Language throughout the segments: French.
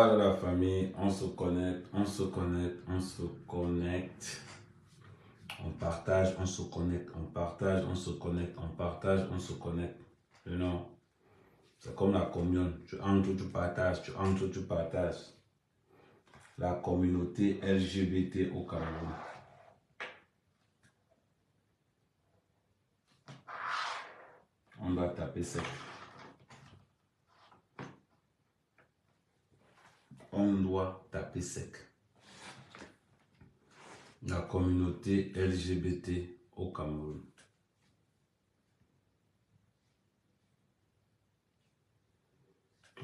Bonsoir la famille, on se connecte, on se connecte, on se connecte. On partage, on se connecte, on partage, on se connecte, on partage, on se connecte. You know, c'est comme la communion. Tu entres, tu partages, tu entres, tu partages. La communauté LGBT au Cameroun. On doit taper sec. On doit taper sec. La communauté LGBT au Cameroun.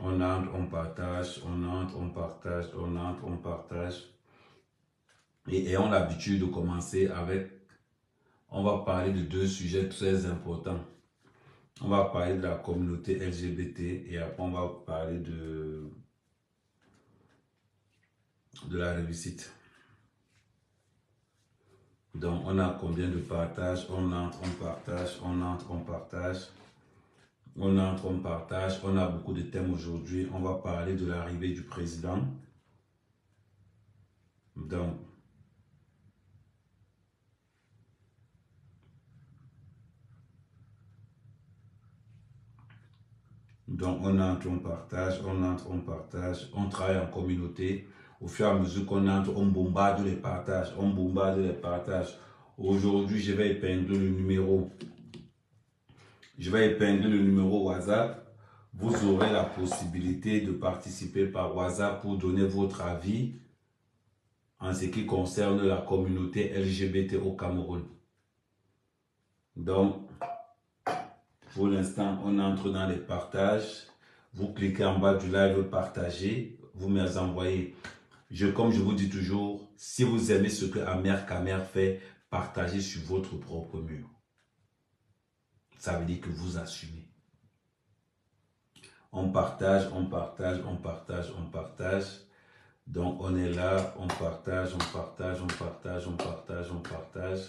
On entre, on partage, on entre, on partage, on entre, on partage. Et ayons l'habitude de commencer avec, on va parler de deux sujets très importants. On va parler de la communauté LGBT et après on va parler de la réussite. Donc on a combien de partages? On entre, on partage, on entre, on partage. On entre, on partage. On a beaucoup de thèmes aujourd'hui. On va parler de l'arrivée du président. Donc, on entre, on partage, on entre, on partage, on travaille en communauté. Au fur et à mesure qu'on entre, on bombarde les partages, on bombarde les partages. Aujourd'hui, je vais épingler le numéro. Je vais épingler le numéro WhatsApp. Vous aurez la possibilité de participer par WhatsApp pour donner votre avis en ce qui concerne la communauté LGBT au Cameroun. Donc, pour l'instant, on entre dans les partages. Vous cliquez en bas du live partager. Vous me les envoyez. Comme je vous dis toujours, si vous aimez ce que Amer Kamer fait, partagez sur votre propre mur. Ça veut dire que vous assumez. On partage, on partage, on partage, on partage. Donc on est là, on partage, on partage, on partage, on partage, on partage.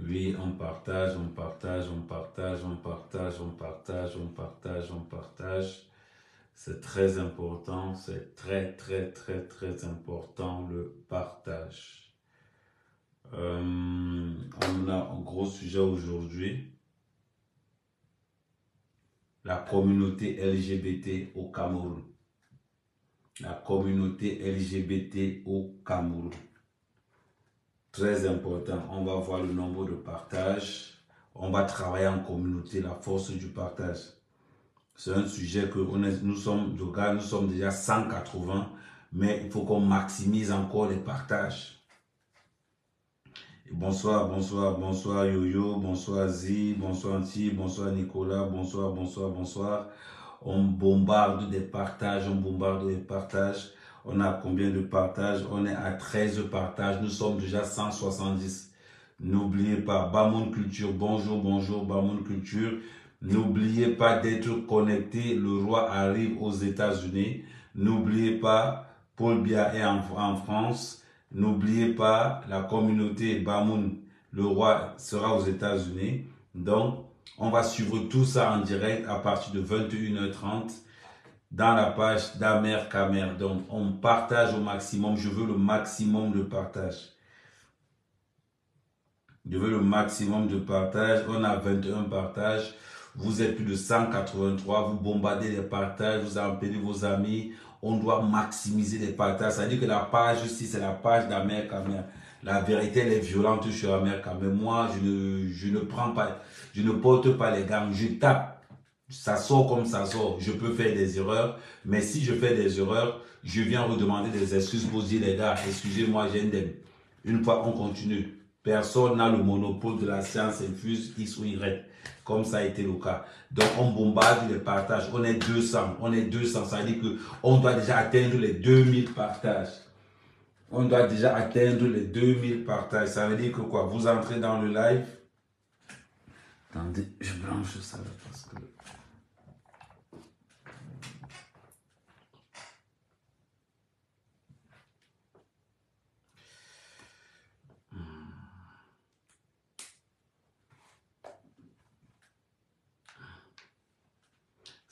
Oui, on partage, on partage, on partage, on partage, on partage, on partage, on partage. C'est très important, c'est très, très, très, très important le partage. On a un gros sujet aujourd'hui. La communauté LGBT au Cameroun. La communauté LGBT au Cameroun. Très important. On va voir le nombre de partages. On va travailler en communauté, la force du partage. C'est un sujet que nous sommes déjà 180, mais il faut qu'on maximise encore les partages. Bonsoir, bonsoir, bonsoir Yo-Yo, bonsoir Zi, bonsoir Anti, bonsoir Nicolas, bonsoir, bonsoir, bonsoir. On bombarde des partages, on bombarde des partages. On a combien de partages? On est à 13 partages, nous sommes déjà 170. N'oubliez pas, Bamoun Culture, bonjour, bonjour Bamoun Culture. N'oubliez pas d'être connecté, le roi arrive aux États-Unis. N'oubliez pas, Paul Biya est en France. N'oubliez pas, la communauté Bamoun, le roi, sera aux États-Unis. Donc, on va suivre tout ça en direct à partir de 21h30 dans la page d'Amer Kamer. Donc, on partage au maximum. Je veux le maximum de partage. Je veux le maximum de partage. On a 21 partages. Vous êtes plus de 183. Vous bombardez les partages. Vous appelez vos amis. On doit maximiser les partages. Ça veut dire que la page ici, c'est la page d'Amer Kamer. La vérité, elle est violente sur Amer Kamer. Moi, je ne prends pas, je ne porte pas les gants. Je tape. Ça sort comme ça sort. Je peux faire des erreurs. Mais si je fais des erreurs, je viens redemander des excuses pour dire, les gars, excusez-moi, j'ai une fois, on continue. Personne n'a le monopole de la science infuse X ou Y, comme ça a été le cas. Donc, on bombarde les partages. On est 200. On est 200. Ça veut dire qu'on doit déjà atteindre les 2000 partages. On doit déjà atteindre les 2000 partages. Ça veut dire que quoi? Vous entrez dans le live. Attendez, je branche ça là parce que...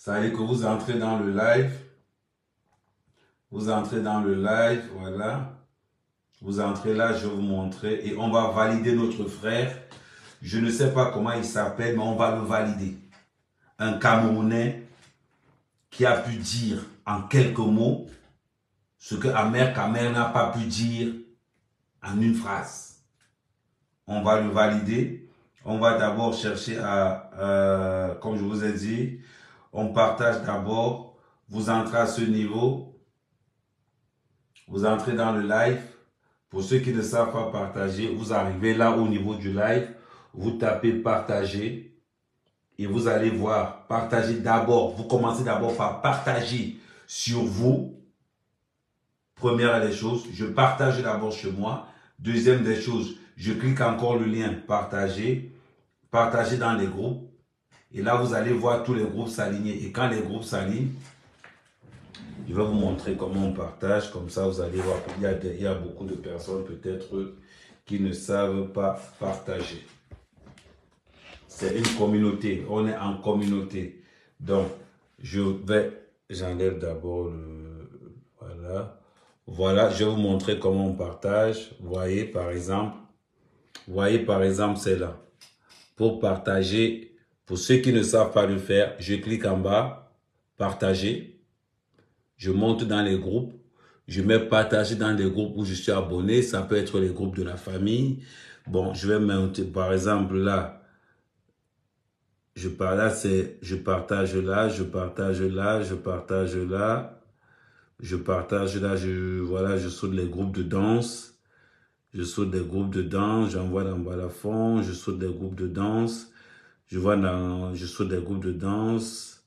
Ça veut dire que vous entrez dans le live. Vous entrez dans le live, voilà. Vous entrez là, je vais vous montrer. Et on va valider notre frère. Je ne sais pas comment il s'appelle, mais on va le valider. Un Camerounais qui a pu dire en quelques mots ce que Ahmed Kamer n'a pas pu dire en une phrase. On va le valider. On va d'abord chercher à, comme je vous ai dit, on partage d'abord. Vous entrez à ce niveau. Vous entrez dans le live. Pour ceux qui ne savent pas partager, vous arrivez là au niveau du live. Vous tapez partager. Et vous allez voir, partager d'abord. Vous commencez d'abord par partager sur vous. Première des choses, je partage d'abord chez moi. Deuxième des choses, je clique encore le lien partager. Partager dans les groupes. Et là, vous allez voir tous les groupes s'aligner. Et quand les groupes s'alignent, je vais vous montrer comment on partage. Comme ça, vous allez voir qu'il y a beaucoup de personnes peut-être qui ne savent pas partager. C'est une communauté. On est en communauté. Donc, j'enlève d'abord le... Voilà. Voilà, je vais vous montrer comment on partage. Vous voyez, par exemple, c'est là. Pour partager, pour ceux qui ne savent pas le faire, je clique en bas, partager. Je monte dans les groupes. Je mets partager dans les groupes où je suis abonné. Ça peut être les groupes de la famille. Bon, je vais monter, par exemple, là. Je partage là, voilà, je saute les groupes de danse, j'envoie dans Balafon, je saute des groupes de danse, je saute des groupes de danse,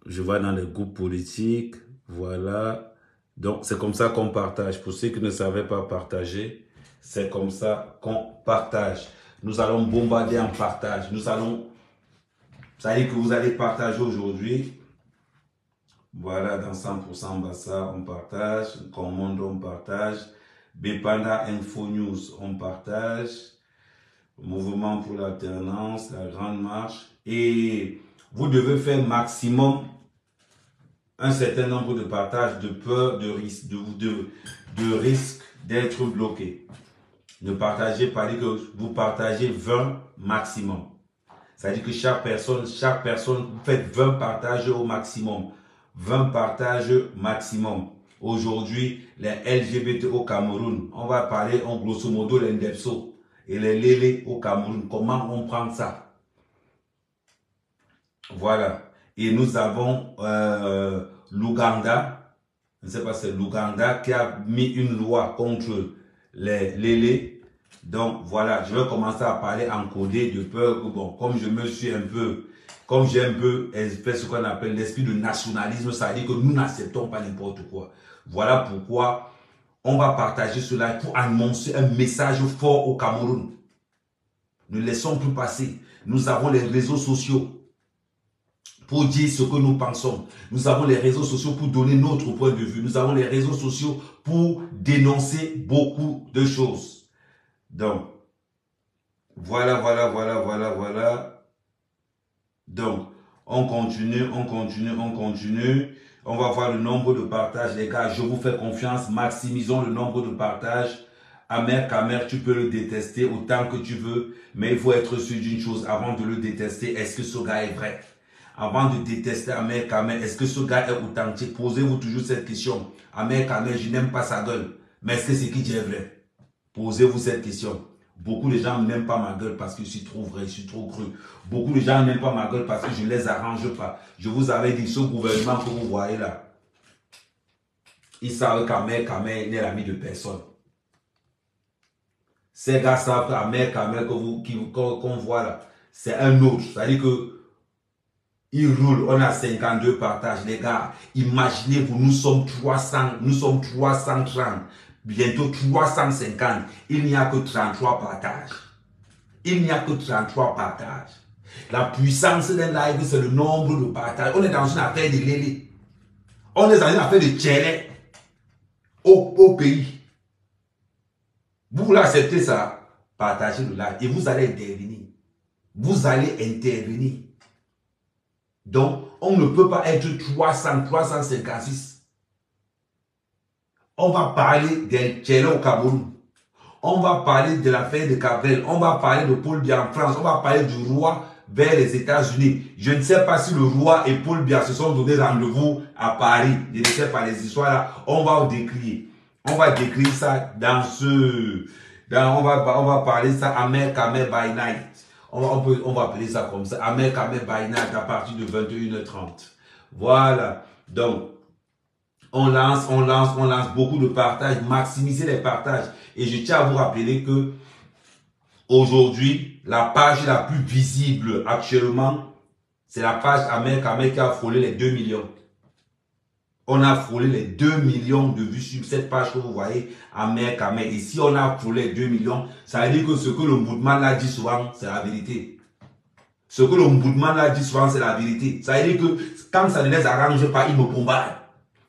je vois dans les groupes politiques, voilà. Donc, c'est comme ça qu'on partage. Pour ceux qui ne savaient pas partager, c'est comme ça qu'on partage. Nous allons bombarder en partage. Ça veut dire que vous allez partager aujourd'hui. Voilà, dans 100% Bassa, on partage. Commando, on partage. Bepanda Info News, on partage. Mouvement pour l'alternance, la grande marche. Et vous devez faire maximum un certain nombre de partages de peur, de risque d'être bloqué. Ne partagez pas, que vous partagez 20 maximum. C'est-à-dire que chaque personne, vous faites 20 partages au maximum. 20 partages maximum. Aujourd'hui, les LGBT au Cameroun, on va parler en grosso modo les Ndepso et les Lélé au Cameroun. Comment on prend ça? Voilà. Et nous avons l'Ouganda, je ne sais pas, c'est l'Ouganda qui a mis une loi contre les Lélé. Donc voilà, je vais commencer à parler en codé de peur que bon, comme j'ai un peu fait ce qu'on appelle l'esprit de nationalisme, ça veut dire que nous n'acceptons pas n'importe quoi. Voilà pourquoi on va partager cela pour annoncer un message fort au Cameroun. Ne laissons plus passer. Nous avons les réseaux sociaux pour dire ce que nous pensons. Nous avons les réseaux sociaux pour donner notre point de vue. Nous avons les réseaux sociaux pour dénoncer beaucoup de choses. Donc, voilà. Donc, on continue. On va voir le nombre de partages. Les gars, je vous fais confiance. Maximisons le nombre de partages. Ahmed Kamer, tu peux le détester autant que tu veux. Mais il faut être sûr d'une chose avant de le détester. Est-ce que ce gars est vrai? Avant de détester Ahmed Kamer, est-ce que ce gars est authentique? Posez-vous toujours cette question. Ahmed Kamer, je n'aime pas sa gueule. Mais est-ce que c'est qui dit est vrai? Posez-vous cette question. Beaucoup de gens n'aiment pas ma gueule parce que je suis trop vrai, je suis trop cru. Beaucoup de gens n'aiment pas ma gueule parce que je ne les arrange pas. Je vous avais dit, ce gouvernement que vous voyez là, ils savent qu'Ahmed Kamer n'est l'ami de personne. Ces gars savent qu'Ahmed Kamer qu'on voit là, c'est un autre. C'est-à-dire que il roule, on a 52 partages. Les gars, imaginez-vous, nous sommes 330, bientôt 350. Il n'y a que 33 partages. La puissance d'un live, c'est le nombre de partages. On est dans une affaire de lélé. On est dans une affaire de tchélé au pays. Vous voulez accepter ça? Partagez le live et vous allez intervenir. Donc, on ne peut pas être 300, 356. On va parler d'un Tchèle au Cameroun. On va parler de l'affaire de Cabrel. On va parler de Paul Biya en France. On va parler du roi vers les États-Unis. Je ne sais pas si le roi et Paul Biya se sont donné rendez-vous à Paris. Je ne sais pas les histoires là. On va décrire. On va décrire ça dans ce... on va parler ça Amer Kamer by Night. On va appeler ça comme ça. Amer Kamer by Night à partir de 21h30. Voilà. Donc, on lance beaucoup de partages. Maximiser les partages. Et je tiens à vous rappeler que aujourd'hui, la page la plus visible actuellement, c'est la page Amer Kamer qui a frôlé les 2 millions. On a frôlé les 2 millions de vues sur cette page que vous voyez, Amer Kamer. Et si on a frôlé les 2 millions, ça veut dire que ce que le Moudman a dit souvent, c'est la vérité. Ce que le Moudman a dit souvent, c'est la vérité. Ça veut dire que quand ça ne les arrange pas, ils me bombardent.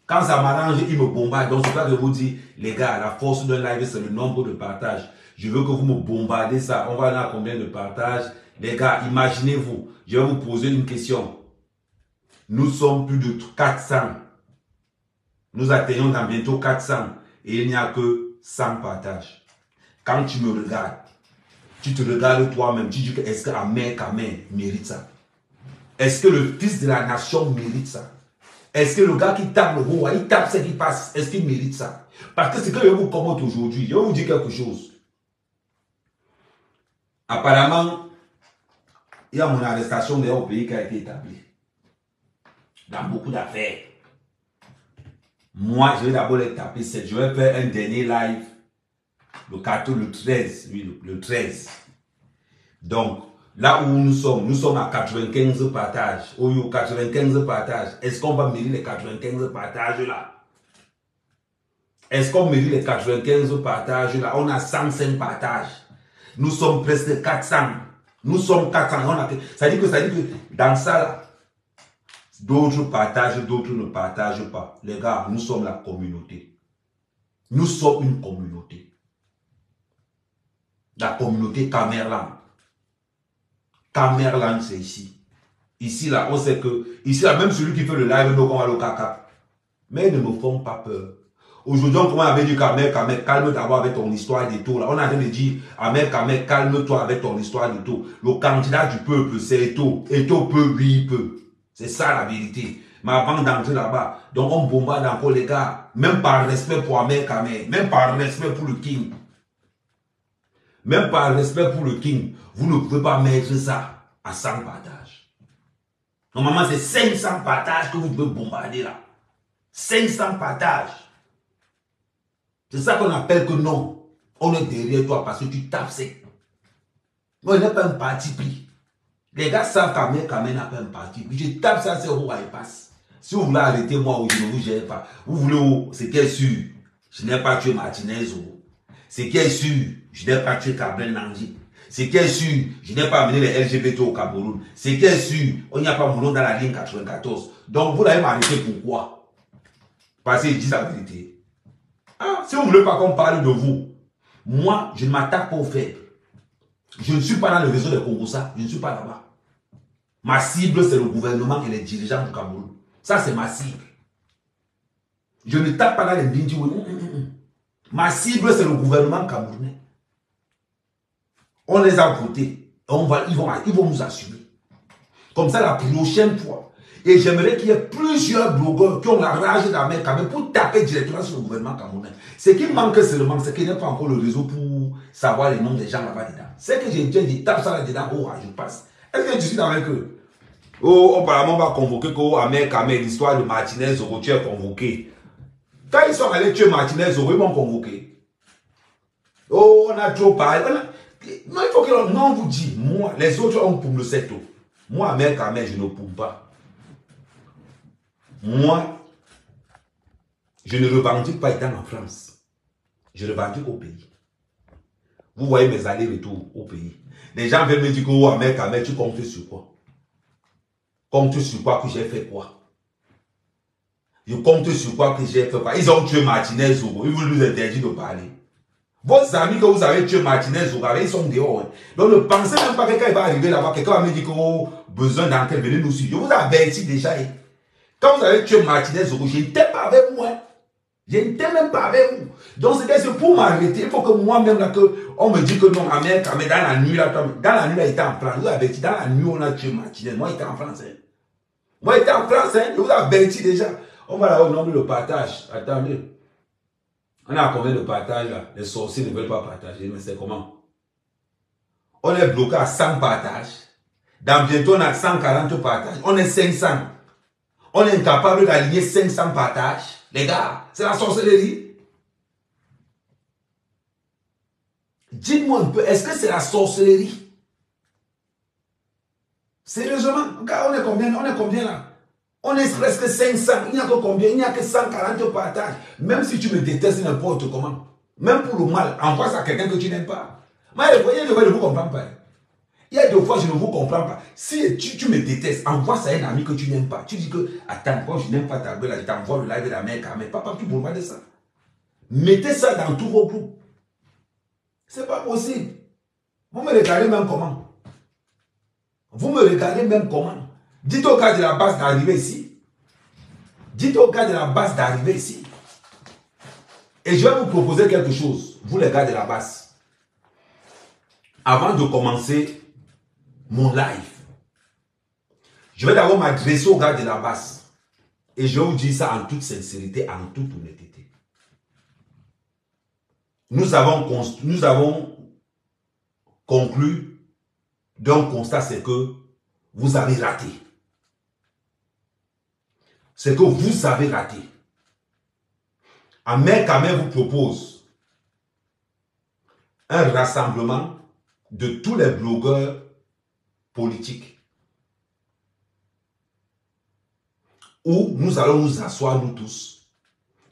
Quand ça m'arrange, ils me bombardent. Donc c'est pas que je vous dis, les gars, la force d'un live, c'est le nombre de partages. Je veux que vous me bombardez ça. On va aller à combien de partages? Les gars, imaginez-vous. Je vais vous poser une question. Nous sommes plus de 400. Nous atteignons dans bientôt 400. Et il n'y a que 100 partages. Quand tu me regardes, tu te regardes toi-même. Tu dis que est-ce que Amer Kamer mérite ça? Est-ce que le fils de la nation mérite ça? Est-ce que le gars qui tape le roi, il tape ce qui passe, est-ce qu'il mérite ça? Parce que c'est que je vous commente aujourd'hui. Je vais vous dire quelque chose. Apparemment, il y a mon arrestation au pays qui a été établie. Dans beaucoup d'affaires. Moi, je vais d'abord les taper. Je vais faire un dernier live. Le 14, le 13. Oui, le 13. Donc, là où nous sommes à 95 partages. Au 95 partages. Est-ce qu'on va mériter les 95 partages là? Est-ce qu'on mérite les 95 partages là? On a 105 partages. Nous sommes presque 400. Nous sommes 400. Ça dit que dans ça là, d'autres partagent, d'autres ne partagent pas. Les gars, nous sommes la communauté. Nous sommes une communauté. La communauté Camerland. Camerland, c'est ici. Ici, là, on sait que... Ici, là, même celui qui fait le live, donc on va le caca. Mais ils ne me font pas peur. Aujourd'hui, on commence avec du Amer Kamer, calme d'abord avec ton histoire des taux. Là. On a train de dire, Amer Kamer, calme-toi avec ton histoire des taux. Le candidat du peuple, c'est Eto. Eto peut, oui, il peut. C'est ça la vérité. Mais avant d'entrer là-bas, donc on bombarde encore les gars. Même par respect pour Amer Kamer, même par respect pour le King. Même par respect pour le King, vous ne pouvez pas mettre ça à 100 partages. Normalement, c'est 500 partages que vous devez bombarder là. 500 partages. C'est ça qu'on appelle que non. On est derrière toi parce que tu tapes sec. Moi, je n'ai pas un parti pris. Les gars savent qu'Amer Kamer n'a pas un parti pris. Je tape ça, c'est où il passe. Si vous voulez arrêter moi, je ne vous gère pas. Vous voulez, c'est qui est sûr. Je n'ai pas tué Martinez. C'est qui est sûr. Je n'ai pas tué Cabrel Nandi. C'est qui est sûr. Je n'ai pas amené les LGBT au Cameroun. C'est qui est sûr. On n'y a pas mon nom dans la ligne 94. Donc, vous l'avez m'arrêté pourquoi? Parce qu'ils disent la vérité. Ah, si vous ne voulez pas qu'on parle de vous, moi, je ne m'attaque pas aux faibles. Je ne suis pas dans le réseau des Congossas. Je ne suis pas là-bas. Ma cible, c'est le gouvernement et les dirigeants du Cameroun. Ça, c'est ma cible. Je ne tape pas dans les Bindi. Ma cible, c'est le gouvernement camerounais. On les a votés. Ils vont nous assumer. Comme ça, la prochaine fois. Et j'aimerais qu'il y ait plusieurs blogueurs qui ont la rage d'Amer Kamer pour taper directement sur le gouvernement camerounais. Ce qui manque seulement, c'est qu'il n'y a pas encore le réseau pour savoir les noms des gens là-bas dedans. C'est que j'ai dit, tape ça là-dedans, oh, je passe. Est-ce que tu suis avec eux? Oh, apparemment, on va convoquer Amer Kamer, l'histoire de Martinez Zoro, tu es convoqué. Quand ils sont allés tuer Martinez Zoro, ils m'ont convoqué. Oh, on a trop parlé. Non, il faut que l'on vous dise, moi, les autres ont pour le secteur. Moi, Amer Kamer, je ne poume pas. Moi, je ne revendique pas étant en France. Je revendique au pays. Vous voyez mes allers-retours au pays. Les gens veulent me dire que, oh, Amer Kamer, tu comptes sur quoi? Compte sur quoi que j'ai fait quoi? Je compte sur quoi que j'ai fait quoi? Ils ont tué Martinez Zoro. Ils veulent nous interdire de parler. Vos amis que vous avez tué Martinez, ils sont dehors. Hein. Donc ne pensez même pas que quelqu'un va arriver là-bas, quelqu'un va me dire que oh, besoin d'enquête, venez nous suivre. Je vous avertis déjà. Hein. Quand vous avez tué Martinez, je n'étais pas avec vous. Hein. Je n'étais même pas avec vous. Donc c'est pour m'arrêter, il faut que moi-même là, on me dit que non, Amérique, mais dans la nuit là, il était en France. Je vous avertis, dans la nuit on a tué Martinez. Moi j'étais en France. Hein. Moi j'étais en France, hein. Je vous avertis déjà. On va là au nombre de partage. Attendez. On a combien de partages là? Les sorciers ne veulent pas partager, mais c'est comment? On est bloqué à 100 partages. Dans bientôt, on a 140 partages. On est 500. On est incapable d'aligner 500 partages. Les gars, c'est la sorcellerie. Dites-moi un peu, est-ce que c'est la sorcellerie? Sérieusement, gars, on est combien là? On est presque 500, il n'y a que combien? Il n'y a que 140 partages. Même si tu me détestes n'importe comment, même pour le mal, envoie ça à quelqu'un que tu n'aimes pas. Moi, il y a des fois, je ne vous comprends pas. Il y a des fois, je ne vous comprends pas. Si tu me détestes, envoie ça à un ami que tu n'aimes pas. Tu dis que, attends, quand je n'aime pas ta gueule, je t'envoie le live de la mère, mais papa, tu ne parles pas de ça. Mettez ça dans tous vos groupes. C'est pas possible. Vous me regardez même comment? Vous me regardez même comment? Dites au gars de la base d'arriver ici. Dites au gars de la base d'arriver ici. Et je vais vous proposer quelque chose, vous les gars de la base. Avant de commencer mon live, je vais d'abord m'adresser aux gars de la base. Et je vais vous dire ça en toute sincérité, en toute honnêteté. Nous avons conclu d'un constat, c'est que vous avez raté. C'est que vous avez raté. Ahmed Kamel vous propose un rassemblement de tous les blogueurs politiques où nous allons nous asseoir nous tous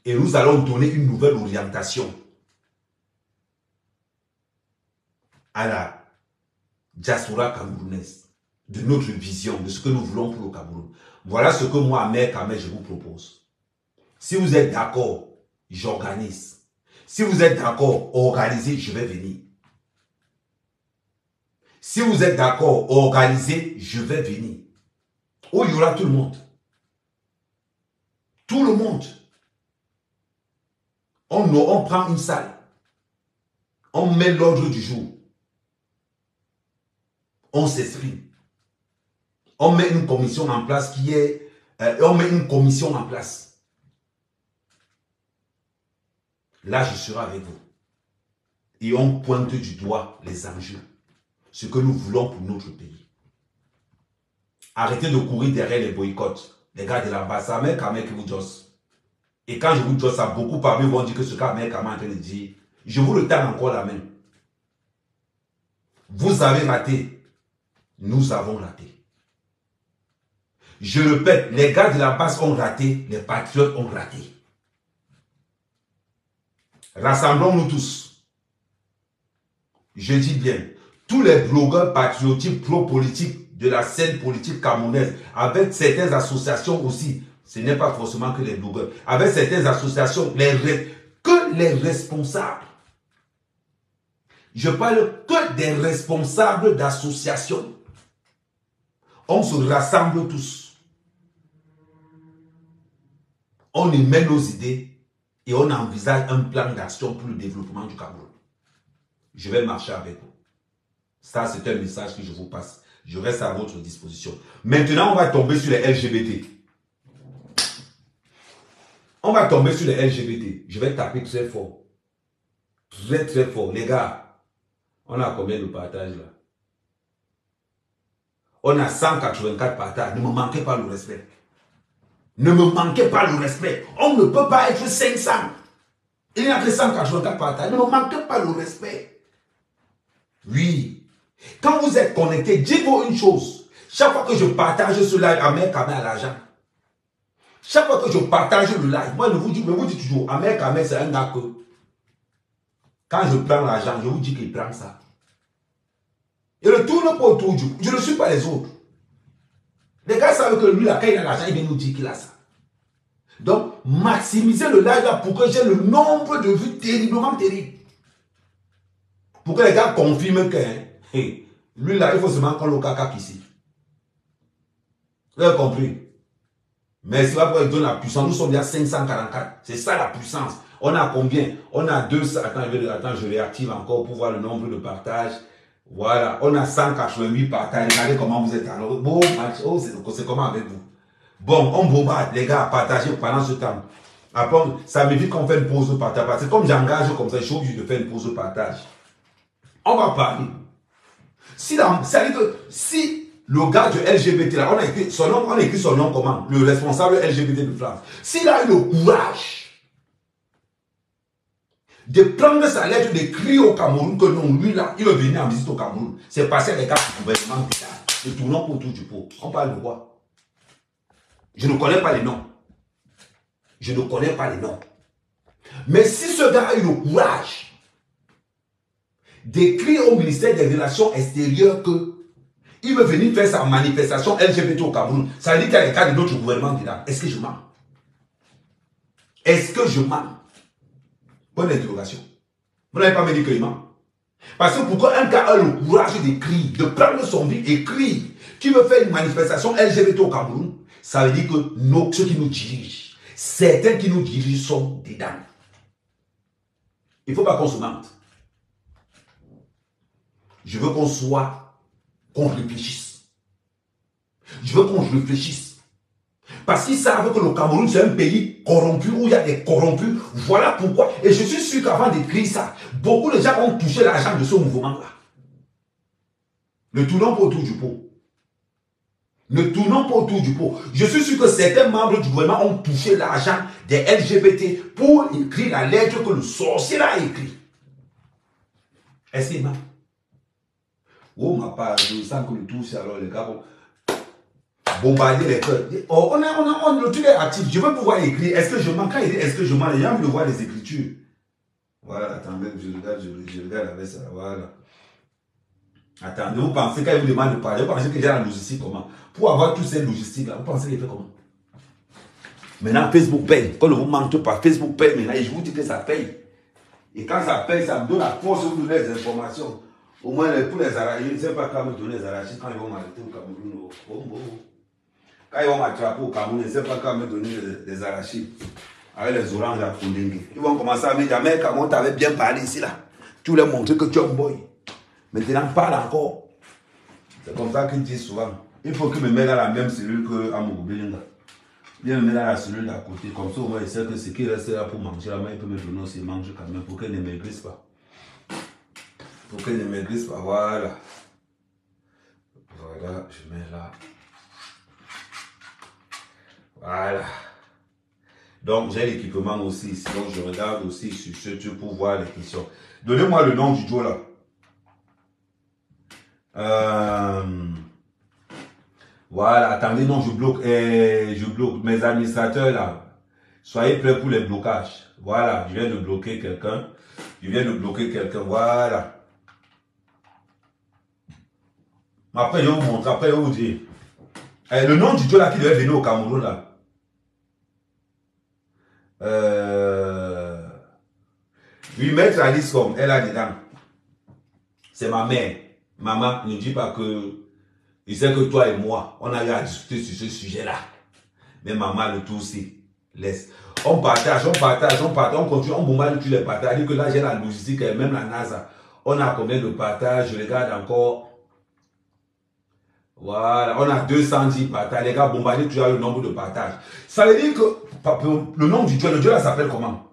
et nous allons donner une nouvelle orientation à la diaspora camerounaise, de notre vision, de ce que nous voulons pour le Cameroun. Voilà ce que moi, Ahmed Kamel, je vous propose. Si vous êtes d'accord, j'organise. Si vous êtes d'accord, organisez, je vais venir. Si vous êtes d'accord, organisez, je vais venir. Où il y aura tout le monde. Tout le monde. On prend une salle. On met l'ordre du jour. On s'exprime. On met une commission en place qui est... on met une commission en place. Là, je serai avec vous. Et on pointe du doigt les enjeux. Ce que nous voulons pour notre pays. Arrêtez de courir derrière les boycotts. Les gars de l'ambassade, Ahmed Kamel qui vous josse. Et quand je vous josse, ça, beaucoup parmi vont dire que ce qu'Ahmed Kamel est en train de dire, je vous le tends encore la main. Vous avez raté. Nous avons raté. Je répète, les gars de la base ont raté, les patriotes ont raté. Rassemblons-nous tous. Je dis bien, tous les blogueurs patriotiques pro-politiques de la scène politique camerounaise, avec certaines associations aussi, ce n'est pas forcément que les blogueurs, avec certaines associations, que les responsables. Je parle que des responsables d'associations. On se rassemble tous. On émet nos idées et on envisage un plan d'action pour le développement du Cameroun. Je vais marcher avec vous. Ça, c'est un message que je vous passe. Je reste à votre disposition. Maintenant, on va tomber sur les LGBT. On va tomber sur les LGBT. Je vais taper très fort. Très, très fort. Les gars, on a combien de partages là? On a 184 partages. Ne me manquez pas le respect. Ne me manquez pas le respect. On ne peut pas être 500. Il n'y a que 184 partages. Ne me manquez pas le respect. Oui. Quand vous êtes connecté, dites-vous une chose. Chaque fois que je partage ce live, Ahmed Kamel a l'argent. Chaque fois que je partage le live, moi je vous dis toujours, Ahmed Kamel c'est un gars que, quand je prends l'argent, je vous dis qu'il prend ça. Il ne tourne pas autour du... Je ne suis pas les autres. Les gars savent que lui, là, quand il a l'argent, il vient nous dire qu'il a ça. Donc, maximisez le live là pour que j'ai le nombre de vues terriblement terrible. Pour que les gars confirment que lui là, il faut seulement qu'on le caca ici. Vous avez compris? Mais c'est pas pour donner la puissance. Nous sommes déjà 544. C'est ça la puissance. On a combien? On a 200. Attends, je réactive encore pour voir le nombre de partages. Voilà. On a 188 partages. Regardez comment vous êtes alors. Bon match. Oh, c'est comment avec vous? Bon, on bombarde, les gars, partagez pendant ce temps. Après, ça m'évite qu'on fait une pause de partage. Parce que comme j'engage comme ça, je suis obligé de faire une pause de partage. On va parler. C'est-à-dire que si le gars de LGBT, là, on a écrit son nom comment? Le responsable LGBT de France. S'il a eu le courage de prendre sa lettre, d'écrire au Cameroun que non, lui là, il veut venir en visite au Cameroun. C'est passé les gars du gouvernement de tournant autour du pot. On parle de quoi? Je ne connais pas les noms. Je ne connais pas les noms. Mais si ce gars a eu le courage d'écrire au ministère des Relations extérieures que il veut venir faire sa manifestation LGBT au Cameroun, ça veut dire qu'il y a les cas de notre gouvernement dedans. Est-ce que je mens? Est-ce que je mens? Bonne interrogation. Vous n'avez pas me dit qu'il ment. Parce que pourquoi un gars a le courage d'écrire, de prendre son vie, écrire, qui veut faire une manifestation LGBT au Cameroun, ça veut dire que ceux qui nous dirigent, certains qui nous dirigent sont dedans. Il ne faut pas qu'on se mente. Je veux qu'on réfléchisse. Je veux qu'on réfléchisse. Parce qu'ils savent que le Cameroun, c'est un pays corrompu, où il y a des corrompus. Voilà pourquoi. Et je suis sûr qu'avant d'écrire ça, beaucoup de gens ont touché l'argent de ce mouvement-là. Ne tournons pas autour du pot. Ne tournons pas autour du pot. Je suis sûr que certains membres du gouvernement ont touché l'argent des LGBT pour écrire la lettre que le sorcier a écrite. Est-ce qu'il m'a? Oh ma part, je sens que le touche alors les gars vont bombarder les cœurs. Oh, le truc est actif. Je veux pouvoir écrire. Est-ce que je mens? Quand il dit est-ce que je mens, les gens veulent voir les écritures. Voilà, attendez, je regarde avec ça. Voilà. Attendez, vous pensez quand il vous demande de parler, vous pensez qu'il y a la logistique comment? Pour avoir toutes ces logistiques-là, vous pensez qu'il fait comment? Maintenant, Facebook paye. Quand ne vous manque pas, Facebook paye maintenant. Et je vous dis que ça paye. Et quand ça paye, ça me donne la force de vous donner les informations. Au moins, pour les arachides, je ne sais pas quand me donner les arachides quand ils vont m'arrêter au Cameroun. Quand ils vont m'attraper au Cameroun, je ne sais pas quand me donner les arachides. Avec les oranges à Fondingue. Ils vont commencer à me dire, mais comment tu avais bien parlé ici là? Tu leur montres que tu es un boy. Maintenant, parle encore. C'est comme ça qu'ils disent souvent. Il faut qu'ils me mettent dans la même cellule qu'à Mogobelinga. Bien me mettre dans la cellule d'à côté. Comme ça, au moins, il sait que ce qui reste là pour manger, là, il peut me donner aussi manger quand même pour qu'elle ne maigrisse pas. Pour qu'elle ne maigrisse pas. Voilà. Voilà, je mets là. Voilà. Donc, j'ai l'équipement aussi ici. Donc, je regarde aussi sur ce truc pour voir les questions. Donnez-moi le nom du Joe là. Voilà, attendez, non, je bloque mes administrateurs là. Soyez prêts pour les blocages. Voilà, je viens de bloquer quelqu'un. Voilà. Après, je vais vous montrer, après, je vais vous dire. Le nom du Dieu là qui devait venir au Cameroun là. Oui, maître Alice comme elle a dedans. C'est ma mère. Maman, ne dis pas que il sait que toi et moi, on a eu à discuter sur ce sujet-là. Mais maman, le tout aussi, laisse. On partage, on continue, on bombarde tous les partages. C'est-à-dire que là, j'ai la logistique et même la NASA. On a combien de partages? Je regarde encore. Voilà, on a 210 partages. Les gars, bombardez toujours le nombre de partages. Ça veut dire que le nom du Dieu, le Dieu là s'appelle comment?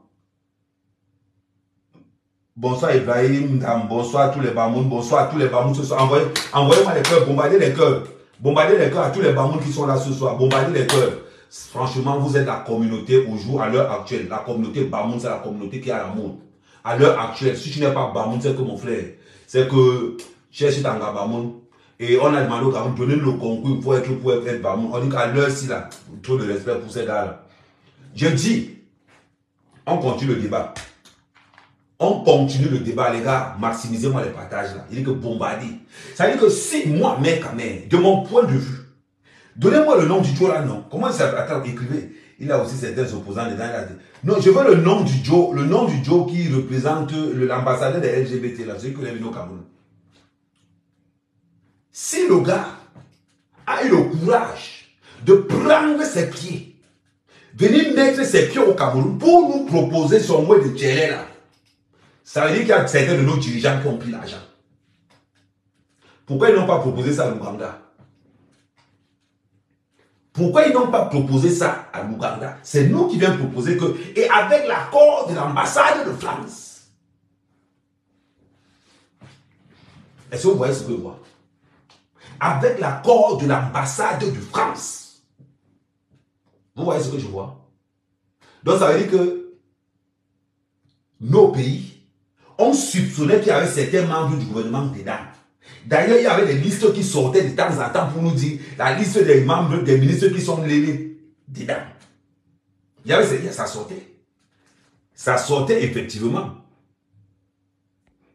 Bonsoir Ibrahim, bonsoir à tous les Bamoun, bonsoir à tous les Bamoun ce soir. Envoyez-moi les cœurs, bombardez les cœurs. Bombardez les cœurs à tous les Bamoun qui sont là ce soir. Bombardez les cœurs. Franchement, vous êtes la communauté au jour, à l'heure actuelle. La communauté Bamoun, c'est la communauté qui a l'amour. À l'heure actuelle, si tu n'es pas Bamoun, c'est que mon frère. C'est que cherche Tanga Bamoun. Et on a demandé au Cameroun, donnez le concours pour être Bamoun. On dit qu'à l'heure-ci, là, trop de respect pour ces gars-là. Je dis, on continue le débat. On continue le débat, les gars. Maximisez-moi les partages là. Il dit que bombarder. Ça veut dire que si moi, mec, de mon point de vue, Donnez-moi le nom du Joe là, non. Comment il s'appelle? Attends, écrivez. Il a aussi certains opposants dedans. Non, je veux le nom du Joe. Le nom du Joe qui représente l'ambassadeur des LGBT là. Celui qui est venu au Cameroun. Si le gars a eu le courage de prendre ses pieds, venir mettre ses pieds au Cameroun pour nous proposer son mot de tirer là, ça veut dire qu'il y a certains de nos dirigeants qui ont pris l'argent. Pourquoi ils n'ont pas proposé ça à l'Ouganda? Pourquoi ils n'ont pas proposé ça à l'Ouganda? C'est nous qui viens proposer que, et avec l'accord de l'ambassade de France. Est-ce que vous voyez ce que je vois? Avec l'accord de l'ambassade de France. Vous voyez ce que je vois? Donc ça veut dire que nos pays ont soupçonné qu'il y avait certains membres du gouvernement dedans. D'ailleurs, il y avait des listes qui sortaient de temps en temps pour nous dire la liste des membres, des ministres qui sont liés dedans. Il y avait, ça sortait. Ça sortait effectivement.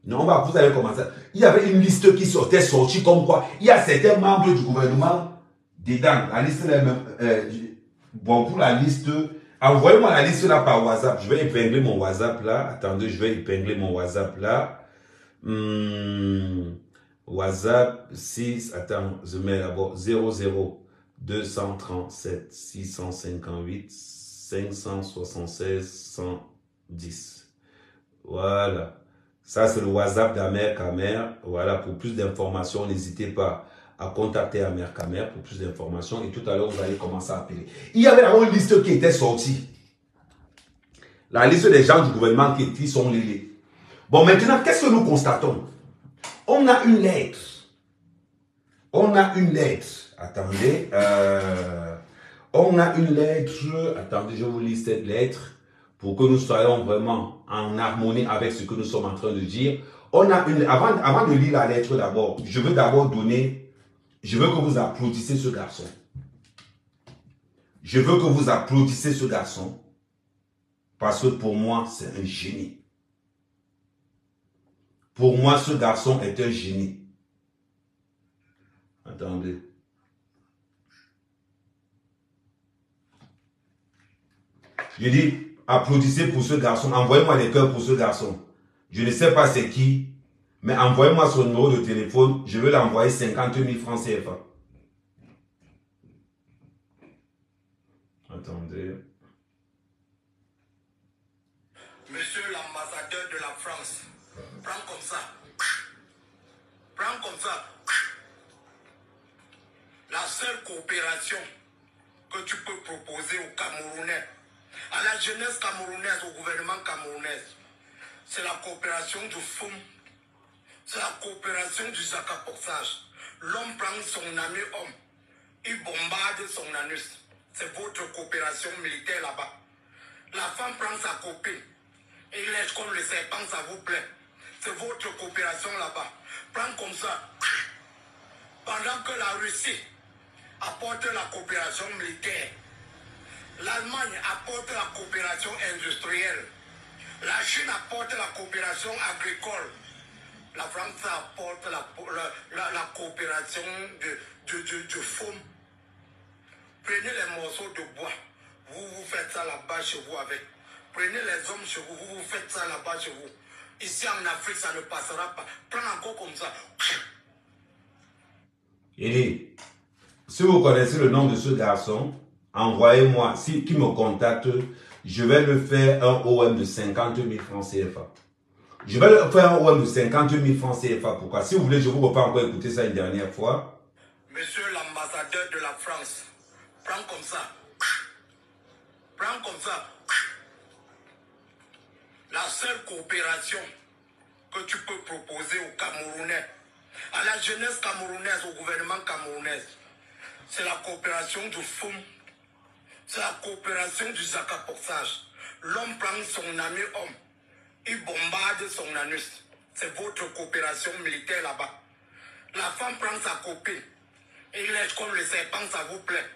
Non, vous allez commencer. Il y avait une liste qui sortait, sortie comme quoi il y a certains membres du gouvernement dedans. La liste est même. Bon, pour la liste, envoyez-moi la liste là par WhatsApp. Je vais épingler mon WhatsApp là. Attendez, je vais épingler mon WhatsApp là. WhatsApp 6, attends, je mets d'abord 00 237 658 576 110. Voilà. Ça, c'est le WhatsApp d'Amer Kamer. Voilà, pour plus d'informations, n'hésitez pas à contacter Amer Kamer pour plus d'informations. Et tout à l'heure, vous allez commencer à appeler. Il y avait une liste qui était sortie. La liste des gens du gouvernement qui sont liés. Bon, maintenant, qu'est-ce que nous constatons? On a une lettre. On a une lettre. Attendez. On a une lettre. Attendez, je vous lis cette lettre pour que nous soyons vraiment en harmonie avec ce que nous sommes en train de dire. On a une. Avant de lire la lettre d'abord, je veux d'abord donner. Je veux que vous applaudissiez ce garçon. Je veux que vous applaudissiez ce garçon. Parce que pour moi, c'est un génie. Pour moi, ce garçon est un génie. Attendez. Je dis, applaudissez pour ce garçon. Envoyez-moi des cœurs pour ce garçon. Je ne sais pas c'est qui, mais envoyez-moi son numéro de téléphone. Je vais l'envoyer 50 000 francs CFA. Attendez. Monsieur l'ambassadeur de la France, prends comme ça. Prends comme ça. La seule coopération que tu peux proposer aux Camerounais, à la jeunesse camerounaise, au gouvernement camerounais, c'est la coopération du FOM, c'est la coopération du zacapoxage. L'homme prend son ami homme, il bombarde son anus. C'est votre coopération militaire là-bas. La femme prend sa copine, et il lèche comme le serpent, ça vous plaît. C'est votre coopération là-bas. Prends comme ça. Pendant que la Russie apporte la coopération militaire, l'Allemagne apporte la coopération industrielle, la Chine apporte la coopération agricole, la France apporte la coopération de FOM. Prenez les morceaux de bois, vous faites ça là-bas chez vous avec. Prenez les hommes chez vous, vous faites ça là-bas chez vous. Ici en Afrique, ça ne passera pas. Prends encore comme ça. Et si vous connaissez le nom de ce garçon, envoyez-moi, qui me contacte, je vais le faire un OM de 50 000 francs CFA. Je vais le faire un OM de 50 000 francs CFA. Pourquoi? Si vous voulez, je vous refais encore écouter ça une dernière fois. Monsieur l'ambassadeur de la France, prends comme ça. Prends comme ça. La seule coopération que tu peux proposer aux Camerounais, à la jeunesse camerounaise, au gouvernement camerounais, c'est la coopération du FOM, c'est la coopération du zacapoxage. L'homme prend son ami homme, il bombarde son anus. C'est votre coopération militaire là-bas. La femme prend sa copine, et il lèche comme le serpent, ça vous plaît.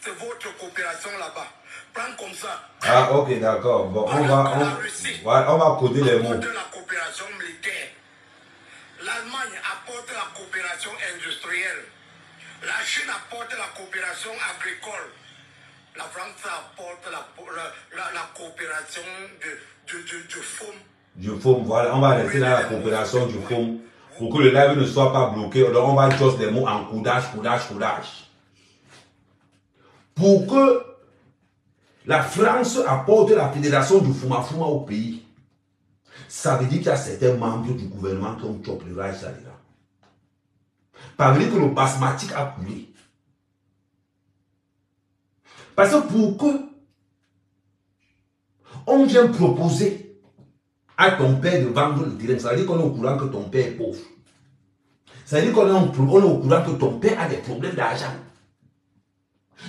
C'est votre coopération là-bas. Prends comme ça. Ah, ok, d'accord. Bon, on va coder les mots. La coopération militaire. L'Allemagne apporte la coopération industrielle. La Chine apporte la coopération agricole. La France apporte la coopération du FOM. Du FOM, voilà. On va rester dans la coopération du FOM pour que le live ne soit pas bloqué. Alors on va juste des mots en coudage. Pour que la France apporte la fédération du Fuma au pays, ça veut dire qu'il y a certains membres du gouvernement qui ont chopé le rage là-dedans. Pas dire que le basmatique a coulé. Parce que pour que on vient proposer à ton père de vendre le terrain, ça veut dire qu'on est au courant que ton père est pauvre. Ça veut dire qu'on est au courant que ton père a des problèmes d'argent.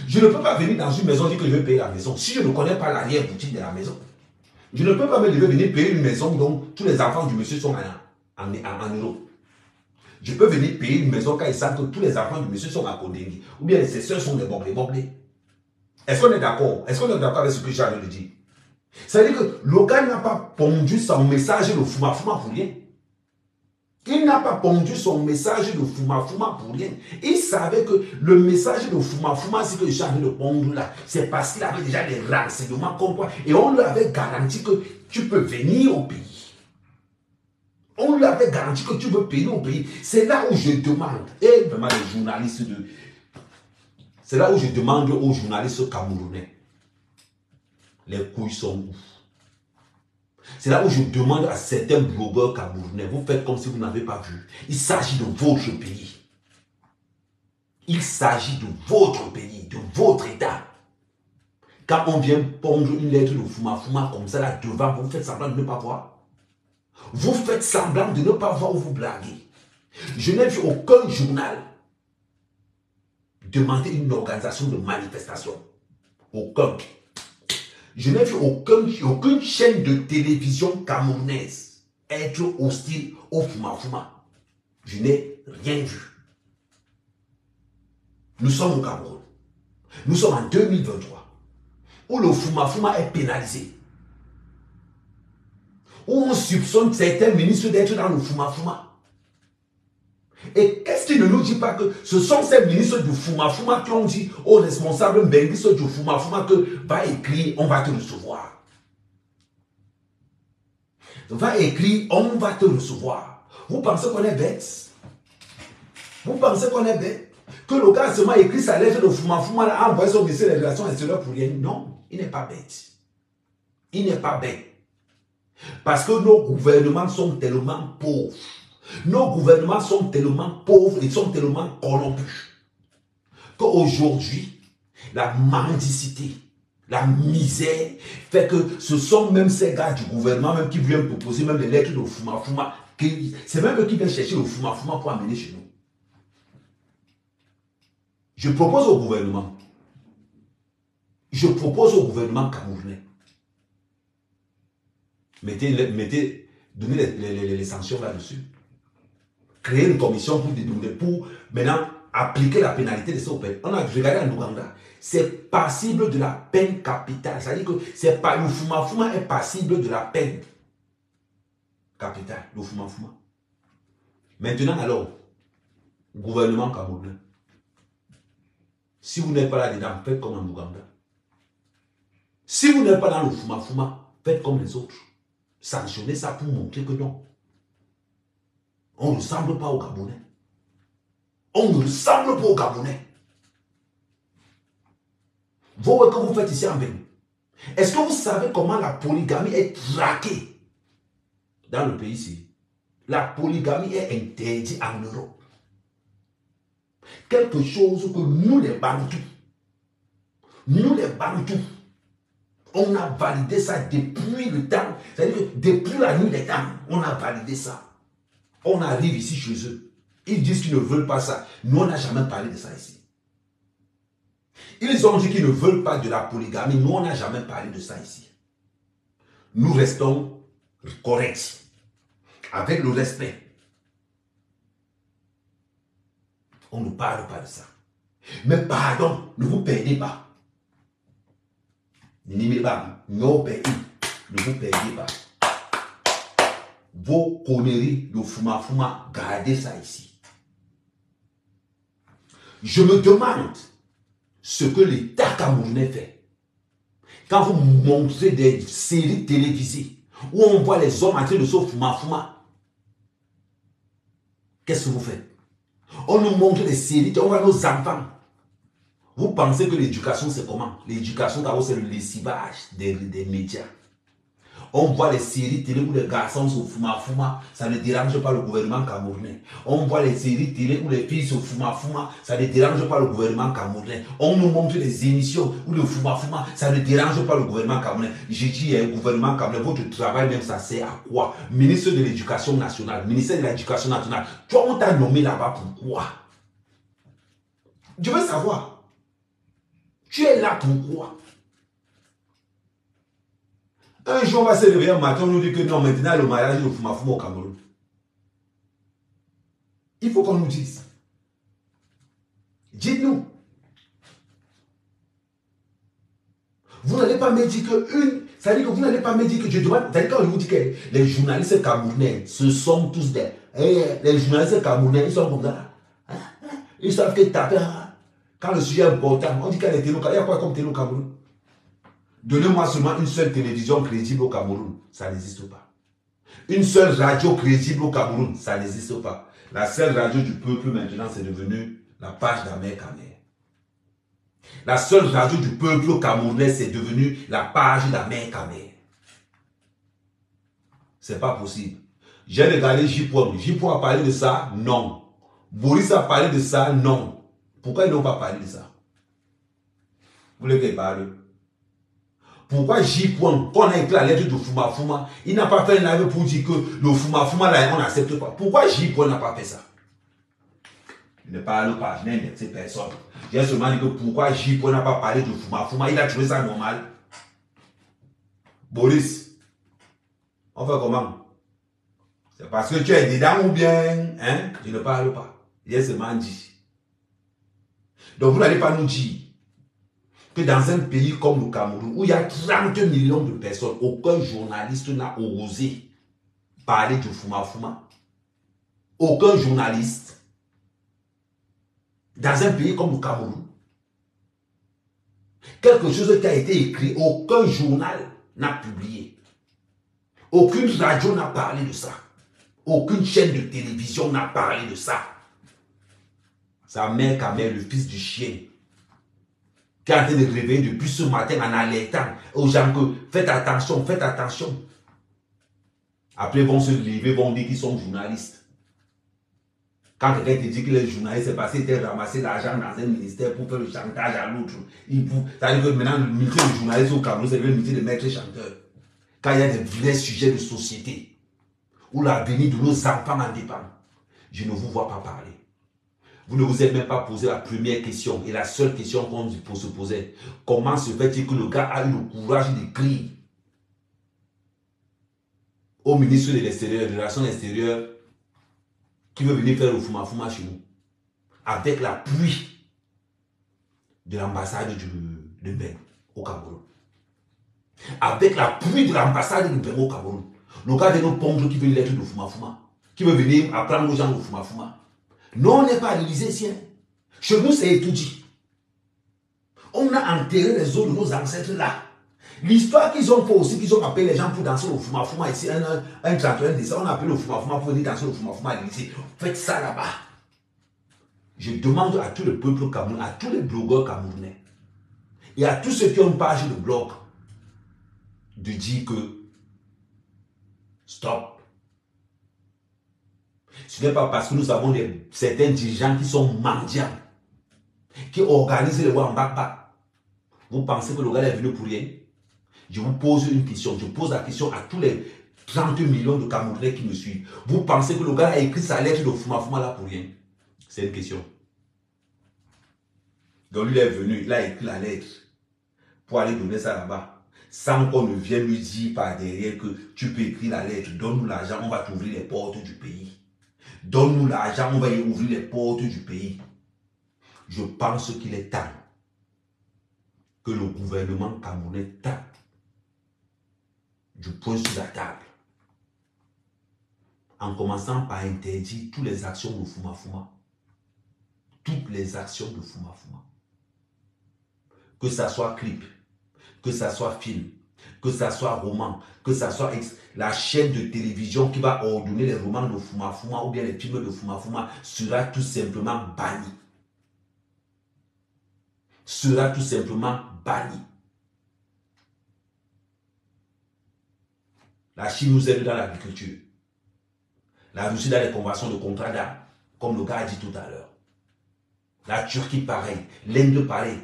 Je ne peux pas venir dans une maison et dire que je vais payer la maison si je ne connais pas l'arrière-boutique de la maison. Je ne peux pas me lever venir payer une maison dont tous les enfants du monsieur sont en Europe. Je peux venir payer une maison quand ils savent que tous les enfants du monsieur sont à Kodengui. Ou bien ses soeurs sont des boblés. Est-ce qu'on est d'accord? Est-ce qu'on est d'accord avec ce que j'ai envie de dire? Ça veut dire que le gars n'a pas pondu son message de Fuma pour rien. Il n'a pas pondu son message de Fuma pour rien. Il savait que le message de Fuma, c'est que j'ai envie de pondre là. C'est parce qu'il avait déjà des renseignements comme quoi. Et on lui avait garanti que tu peux venir au pays. On lui avait garanti que tu veux payer au pays. C'est là où je demande, et vraiment les journalistes de... C'est là où je demande aux journalistes camerounais, les couilles sont où? C'est là où je demande à certains blogueurs camerounais, vous faites comme si vous n'avez pas vu. Il s'agit de votre pays. Il s'agit de votre pays, de votre État. Quand on vient pondre une lettre de Fuma comme ça là devant, vous faites semblant de ne pas voir. Vous faites semblant de ne pas voir ou vous blaguez. Je n'ai vu aucun journal demander une organisation de manifestation. Aucun. Je n'ai vu aucune chaîne de télévision camerounaise être hostile au Fuma. Je n'ai rien vu. Nous sommes au Cameroun. Nous sommes en 2023. Où le Fuma est pénalisé. Où on soupçonne certains ministres d'être dans le Fuma. Et qu'est-ce qui ne nous dit pas que ce sont ces ministres du Fuma qui ont dit aux responsables benguistes du Fuma que va écrire, on va te recevoir. Va écrire, on va te recevoir. Vous pensez qu'on est bête? Vous pensez qu'on est bête? Que le gars seulement écrit sa lettre de Fuma a envoyé son ministère des Relations extérieures pour rien? Non, il n'est pas bête. Il n'est pas bête. Parce que nos gouvernements sont tellement pauvres. Nos gouvernements sont tellement pauvres, ils sont tellement corrompus qu'aujourd'hui, la mendicité, la misère fait que ce sont même ces gars du gouvernement même qui viennent proposer même des lettres de Fuma. C'est même eux qui viennent chercher le Fuma pour amener chez nous. Je propose au gouvernement camerounais, donnez les sanctions là-dessus. Créer une commission pour maintenant appliquer la pénalité de ce pays. On a regardé en Ouganda, c'est passible de la peine capitale. C'est-à-dire que c'est pas le Fuma est passible de la peine capitale, le Fuma. Maintenant alors, gouvernement camerounais, si vous n'êtes pas là-dedans, faites comme en Ouganda. Si vous n'êtes pas dans le Fuma, faites comme les autres. Sanctionnez ça pour montrer que non. On ne ressemble pas aux Gabonais. On ne ressemble pas aux Gabonais. Vous voyez que vous faites ici en Bénin. Est-ce que vous savez comment la polygamie est traquée dans le pays ici? La polygamie est interdite en Europe. Quelque chose que nous les Bantous, on a validé ça depuis le temps. C'est-à-dire que depuis la nuit des temps, on a validé ça. On arrive ici chez eux. Ils disent qu'ils ne veulent pas ça. Nous, on n'a jamais parlé de ça ici. Ils ont dit qu'ils ne veulent pas de la polygamie. Nous, on n'a jamais parlé de ça ici. Nous restons corrects. Avec le respect. On ne parle pas de ça. Mais pardon, ne vous perdez pas. Ne vous perdez pas. Vos conneries de Fuma, gardez ça ici. Je me demande ce que l'État camerounais fait. Quand vous montrez des séries télévisées où on voit les hommes en train de se fuma, qu'est-ce que vous faites? On nous montre des séries, on voit nos enfants. Vous pensez que l'éducation c'est comment? L'éducation d'abord c'est le lessivage des médias. On voit les séries télé où les garçons se fuma, ça ne dérange pas le gouvernement camerounais. On voit les séries télé où les filles se fuma, ça ne dérange pas le gouvernement camerounais. On nous montre des émissions où le fuma, ça ne dérange pas le gouvernement camerounais. J'ai dit, il y a un gouvernement camerounais, votre travail même, ça sert à quoi? Ministre de l'Éducation nationale, ministère de l'Éducation nationale. Toi, on t'a nommé là-bas pourquoi? Je veux savoir. Tu es là pourquoi? Un jour, on va se réveiller un matin, on nous dit que non, maintenant le mariage est le fuma au Cameroun. Il faut qu'on nous dise. Dites-nous. Vous n'allez pas me dire que ça veut dire que vous n'allez pas me dire que je demande. C'est-à-dire quand je vous dis que les journalistes camerounais, ce sont tous des. Les journalistes camerounais, ils sont comme ça. Ils savent que taper. Quand le sujet est important, on dit qu'il y a des télé, il y a quoi comme télé au Cameroun? Donnez-moi seulement une seule télévision crédible au Cameroun. Ça n'existe pas. Une seule radio crédible au Cameroun. Ça n'existe pas. La seule radio du peuple maintenant, c'est devenu la page d'Amer Kamer. La seule radio du peuple camerounais, c'est devenu la page d'Amer Kamer. C'est pas possible. J'ai regardé J-Point. J-Point a parlé de ça? Non. Boris a parlé de ça? Non. Pourquoi ils n'ont pas parlé de ça? Vous voulez qu'il parle? Pourquoi J-Point, quand on a écrit la lettre de Fuma, il n'a pas fait un live pour dire que le Fuma là, on n'accepte pas. Pourquoi J-Point n'a pas fait ça? Je ne parle pas, je n'ai indexé personne. J'ai seulement dit que pourquoi J-Point n'a pas parlé de Fuma, il a trouvé ça normal. Boris, on fait comment? C'est parce que tu es dedans ou bien, hein? Je ne parle pas. J'ai seulement dit. Donc vous n'allez pas nous dire que dans un pays comme le Cameroun, où il y a 30 millions de personnes, aucun journaliste n'a osé parler de Fuma. Aucun journaliste. Dans un pays comme le Cameroun, quelque chose qui a été écrit, aucun journal n'a publié. Aucune radio n'a parlé de ça. Aucune chaîne de télévision n'a parlé de ça. Sa mère Kamer, le fils du chien, qui est en train de réveiller depuis ce matin en alertant aux gens que faites attention, faites attention. Après, ils vont se lever, vont dire qu'ils sont journalistes. Quand quelqu'un te dit qu'il est journaliste, c'est parce qu'il était ramassé l'argent dans un ministère pour faire le chantage à l'autre. C'est-à-dire que maintenant, le métier de journaliste au Cameroun, c'est le métier de maître chanteur. Quand il y a des vrais sujets de société, où l'avenir de nos enfants en dépend, je ne vous vois pas parler. Vous ne vous êtes même pas posé la première question et la seule question qu'on se posait. Comment se fait-il que le gars a eu le courage d'écrire au ministre de l'Extérieur, de la Relation extérieure, qui veut venir faire le Fuma chez nous, avec l'appui de l'ambassade de Ben au Cameroun. Avec l'appui de l'ambassade de Ben au Cameroun. Le gars de nos pompes qui veut une lettre de Fuma, qui veut venir apprendre aux gens le Fuma. Non, on n'est pas à l'Élysée ici. Chez nous, c'est étudié. On a enterré les os de nos ancêtres là. L'histoire qu'ils ont fait aussi, qu'ils ont appelé les gens pour danser le Fuma ici, un 31 décembre, on a appelé le Fuma pour venir danser le Fuma à l'Élysée. Faites ça là-bas. Je demande à tout le peuple camerounais, à tous les blogueurs camerounais, et à tous ceux qui ont une page de blog, de dire que stop. Ce n'est pas parce que nous avons certains dirigeants qui sont mendiants, qui organisent les Wambapa. Vous pensez que le gars est venu pour rien? Je vous pose une question. Je pose la question à tous les 30 millions de Camerounais qui me suivent. Vous pensez que le gars a écrit sa lettre de Fuma là pour rien? C'est une question. Donc lui il est venu, il a écrit la lettre pour aller donner ça là-bas. Sans qu'on ne vienne lui dire par derrière que tu peux écrire la lettre, donne-nous l'argent, on va t'ouvrir les portes du pays. Donne-nous l'argent, on va y ouvrir les portes du pays. Je pense qu'il est temps que le gouvernement camerounais tape du poing sur la table. En commençant par interdire toutes les actions de Fuma. toutes les actions de Fuma Fuma. Que ça soit clip, que ça soit film, que ça soit roman, que ça soit la chaîne de télévision qui va ordonner les romans de Fuma Fuma ou bien les films de Fuma Fuma sera tout simplement banni. Sera tout simplement banni. La Chine nous aide dans l'agriculture. La Russie dans les conventions de contrat d'armes, comme le gars a dit tout à l'heure. La Turquie pareil, l'Inde pareil.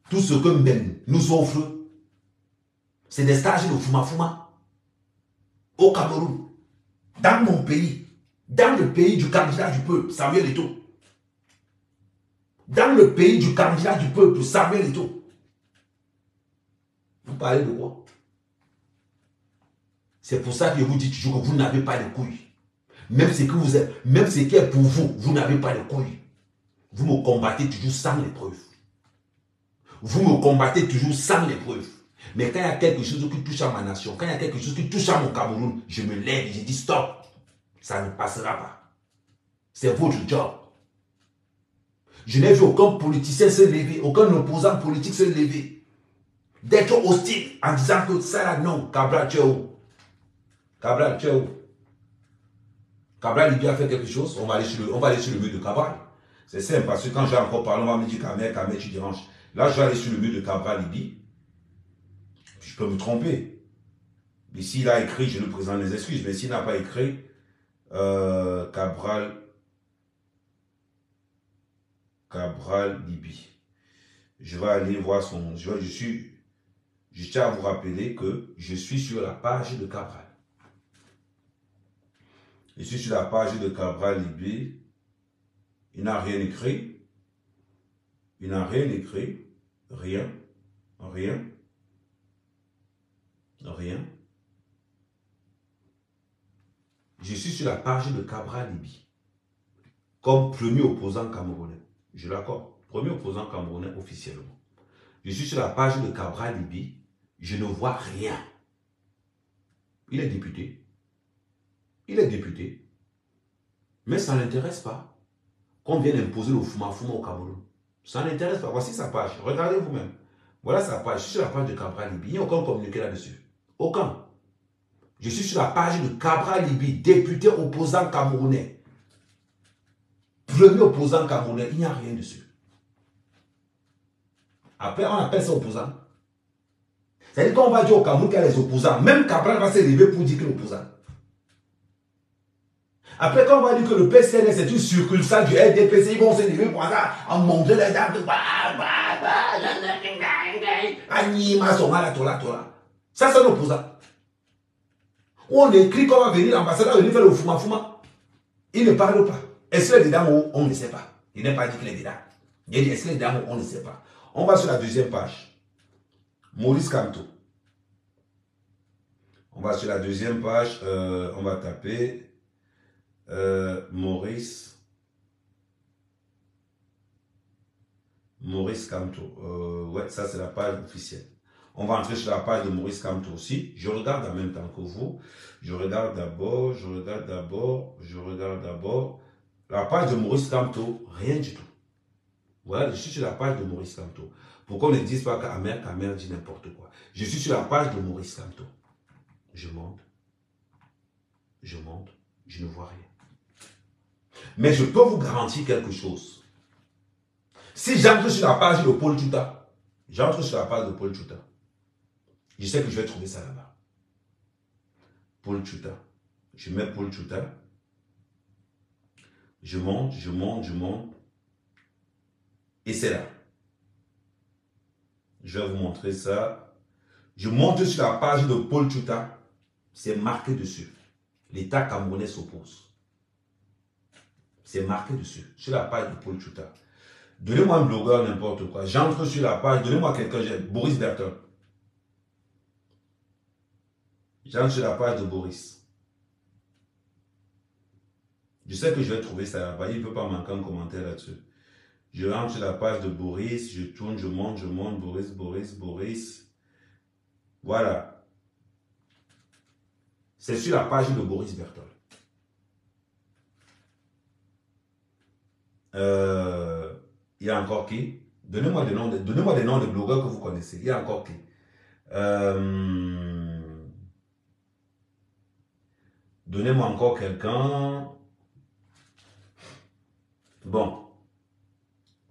Tout ce que même nous offre, c'est des stages de Fuma Fuma au Cameroun, dans mon pays, dans le pays du candidat du peuple, Samuel Eto'o. Dans le pays du candidat du peuple, Samuel Eto'o. Vous parlez de quoi? C'est pour ça que je vous dis toujours que vous n'avez pas de couilles. Même ce qui est pour vous, vous n'avez pas de couilles. Vous me combattez toujours sans les preuves. Vous me combattez toujours sans les preuves. Mais quand il y a quelque chose qui touche à ma nation, quand il y a quelque chose qui touche à mon Cameroun, je me lève et je dis stop. Ça ne passera pas. C'est votre job. Je n'ai vu aucun politicien se lever, aucun opposant politique se lever, d'être hostile en disant que ça là, non, Cabral, tu es où? Cabral, tu es où? Cabral, il a fait quelque chose, on va aller sur le mur de Cabral. C'est simple, parce que quand j'ai encore parlé, on va me dire Kamer, tu déranges. Là, je vais aller sur le mur de Cabral, Libye. Je peux me tromper. Mais s'il a écrit, je lui présente les excuses. Mais s'il n'a pas écrit, Cabral, Libye. Je vais aller voir son... Je tiens à vous rappeler que je suis sur la page de Cabral. Je suis sur la page de Cabral Libye. Il n'a rien écrit. Il n'a rien écrit. Rien. Rien. Rien. Je suis sur la page de Cabral Libye. Comme premier opposant camerounais. Je l'accorde. Premier opposant camerounais officiellement. Je suis sur la page de Cabral Libye. Je ne vois rien. Il est député. Il est député. Mais ça n'intéresse pas qu'on vienne imposer le Fuma Fuma au Cameroun. Ça n'intéresse pas. Voici sa page. Regardez vous-même. Voilà sa page. Je suis sur la page de Cabral Libye. Il n'y a aucun communiqué là-dessus. Aucun. Je suis sur la page de Cabral Libye, député opposant camerounais. Premier opposant camerounais. Il n'y a rien dessus. Après, on appelle ça opposant. C'est-à-dire qu'on va dire au Cameroun qu'il y a les opposants. Même Cabral va se lever pour dire qu'il est opposant. Après, quand on va dire que le PCNS est une succursale du RDPC, ils vont se lever pour ça, en montrer les armes. Ça, c'est l'opposant. On écrit qu'on va venir, l'ambassadeur va venir faire le Fuma Fuma. Il ne parle pas. Est-ce qu'il est dedans ou on ne sait pas? Il n'est pas dit qu'il est dedans. Il dit est-ce qu'il est dedans ou on ne sait pas. On va sur la deuxième page. Maurice Kamto. On va sur la deuxième page. On va taper Maurice Kamto. Ouais, ça c'est la page officielle. On va entrer sur la page de Maurice Kamto aussi. Je regarde en même temps que vous. Je regarde d'abord. La page de Maurice Kamto, rien du tout. Voilà, je suis sur la page de Maurice Kamto. Pourquoi on ne dit pas qu'Amer dit n'importe quoi? Je suis sur la page de Maurice Kamto. Je monte, je ne vois rien. Mais je peux vous garantir quelque chose. Si j'entre sur la page de Paul Tchouta, je sais que je vais trouver ça là-bas. Paul Tchouta. Je mets Paul Tchouta. Je monte. Et c'est là. Je vais vous montrer ça. Je monte sur la page de Paul Tchouta. C'est marqué dessus. L'État camerounais s'oppose. C'est marqué dessus. Sur la page de Paul Tchouta. Donnez-moi un blogueur, n'importe quoi. J'entre sur la page. Donnez-moi quelqu'un. Boris Berton. J'entre sur la page de Boris. Je sais que je vais trouver ça là-bas. Il ne peut pas manquer un commentaire là-dessus. Je rentre sur la page de Boris. Je tourne, je monte. Boris. Voilà. C'est sur la page de Boris Bertol. Il y a encore qui? Donnez-moi des noms de blogueurs que vous connaissez. Il y a encore qui? Donnez-moi encore quelqu'un. Bon,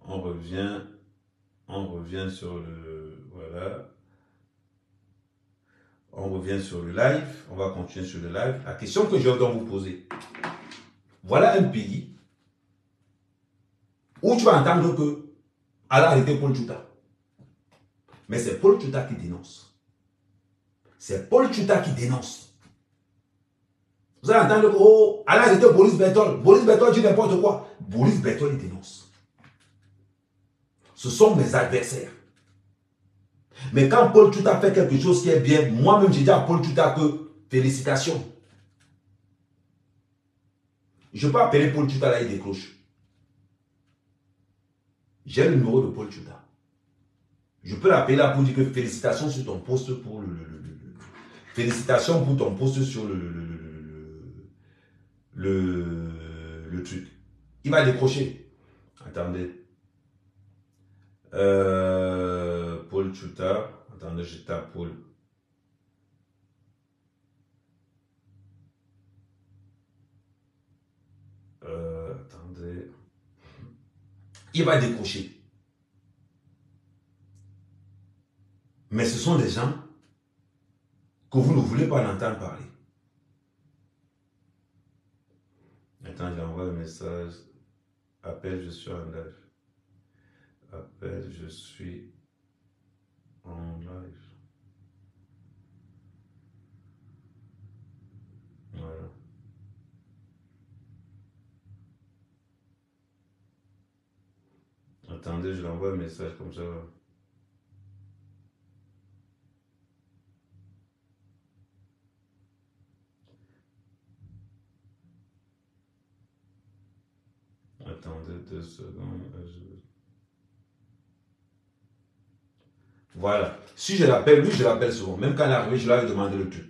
on revient sur le... Voilà. On revient sur le live. On va continuer sur le live. La question que je vais donc vous poser. Voilà un pays où tu vas entendre que Allah a arrêté Paul Tchouta. Mais c'est Paul Tchouta qui dénonce. C'est Paul Tchouta qui dénonce. Vous allez entendre que oh, Allah a arrêté Boris Bertol. Boris Bertol dit n'importe quoi. Boris Bertol, il dénonce. Ce sont mes adversaires. Mais quand Paul Tchouta fait quelque chose qui est bien, moi-même, j'ai dit à Paul Tchouta que félicitations. Je peux appeler Paul Tchouta là, il décroche. J'ai le numéro de Paul Tchouta. Je peux l'appeler là pour dire que félicitations sur ton poste pour félicitations pour ton poste sur le truc. Il va décrocher. Attendez. Paul Tchouta. Attendez, je tape Paul. Attendez. Il va décrocher. Mais ce sont des gens que vous ne voulez pas l'entendre parler. Attends, j'envoie un message. Appel, je suis en live. Appel, je suis en live. Voilà. Attendez, je lui envoie un message comme ça. Attendez 2 secondes. Voilà. Si je l'appelle, lui, je l'appelle souvent. Même quand il est arrivé, je lui avais demandé le truc.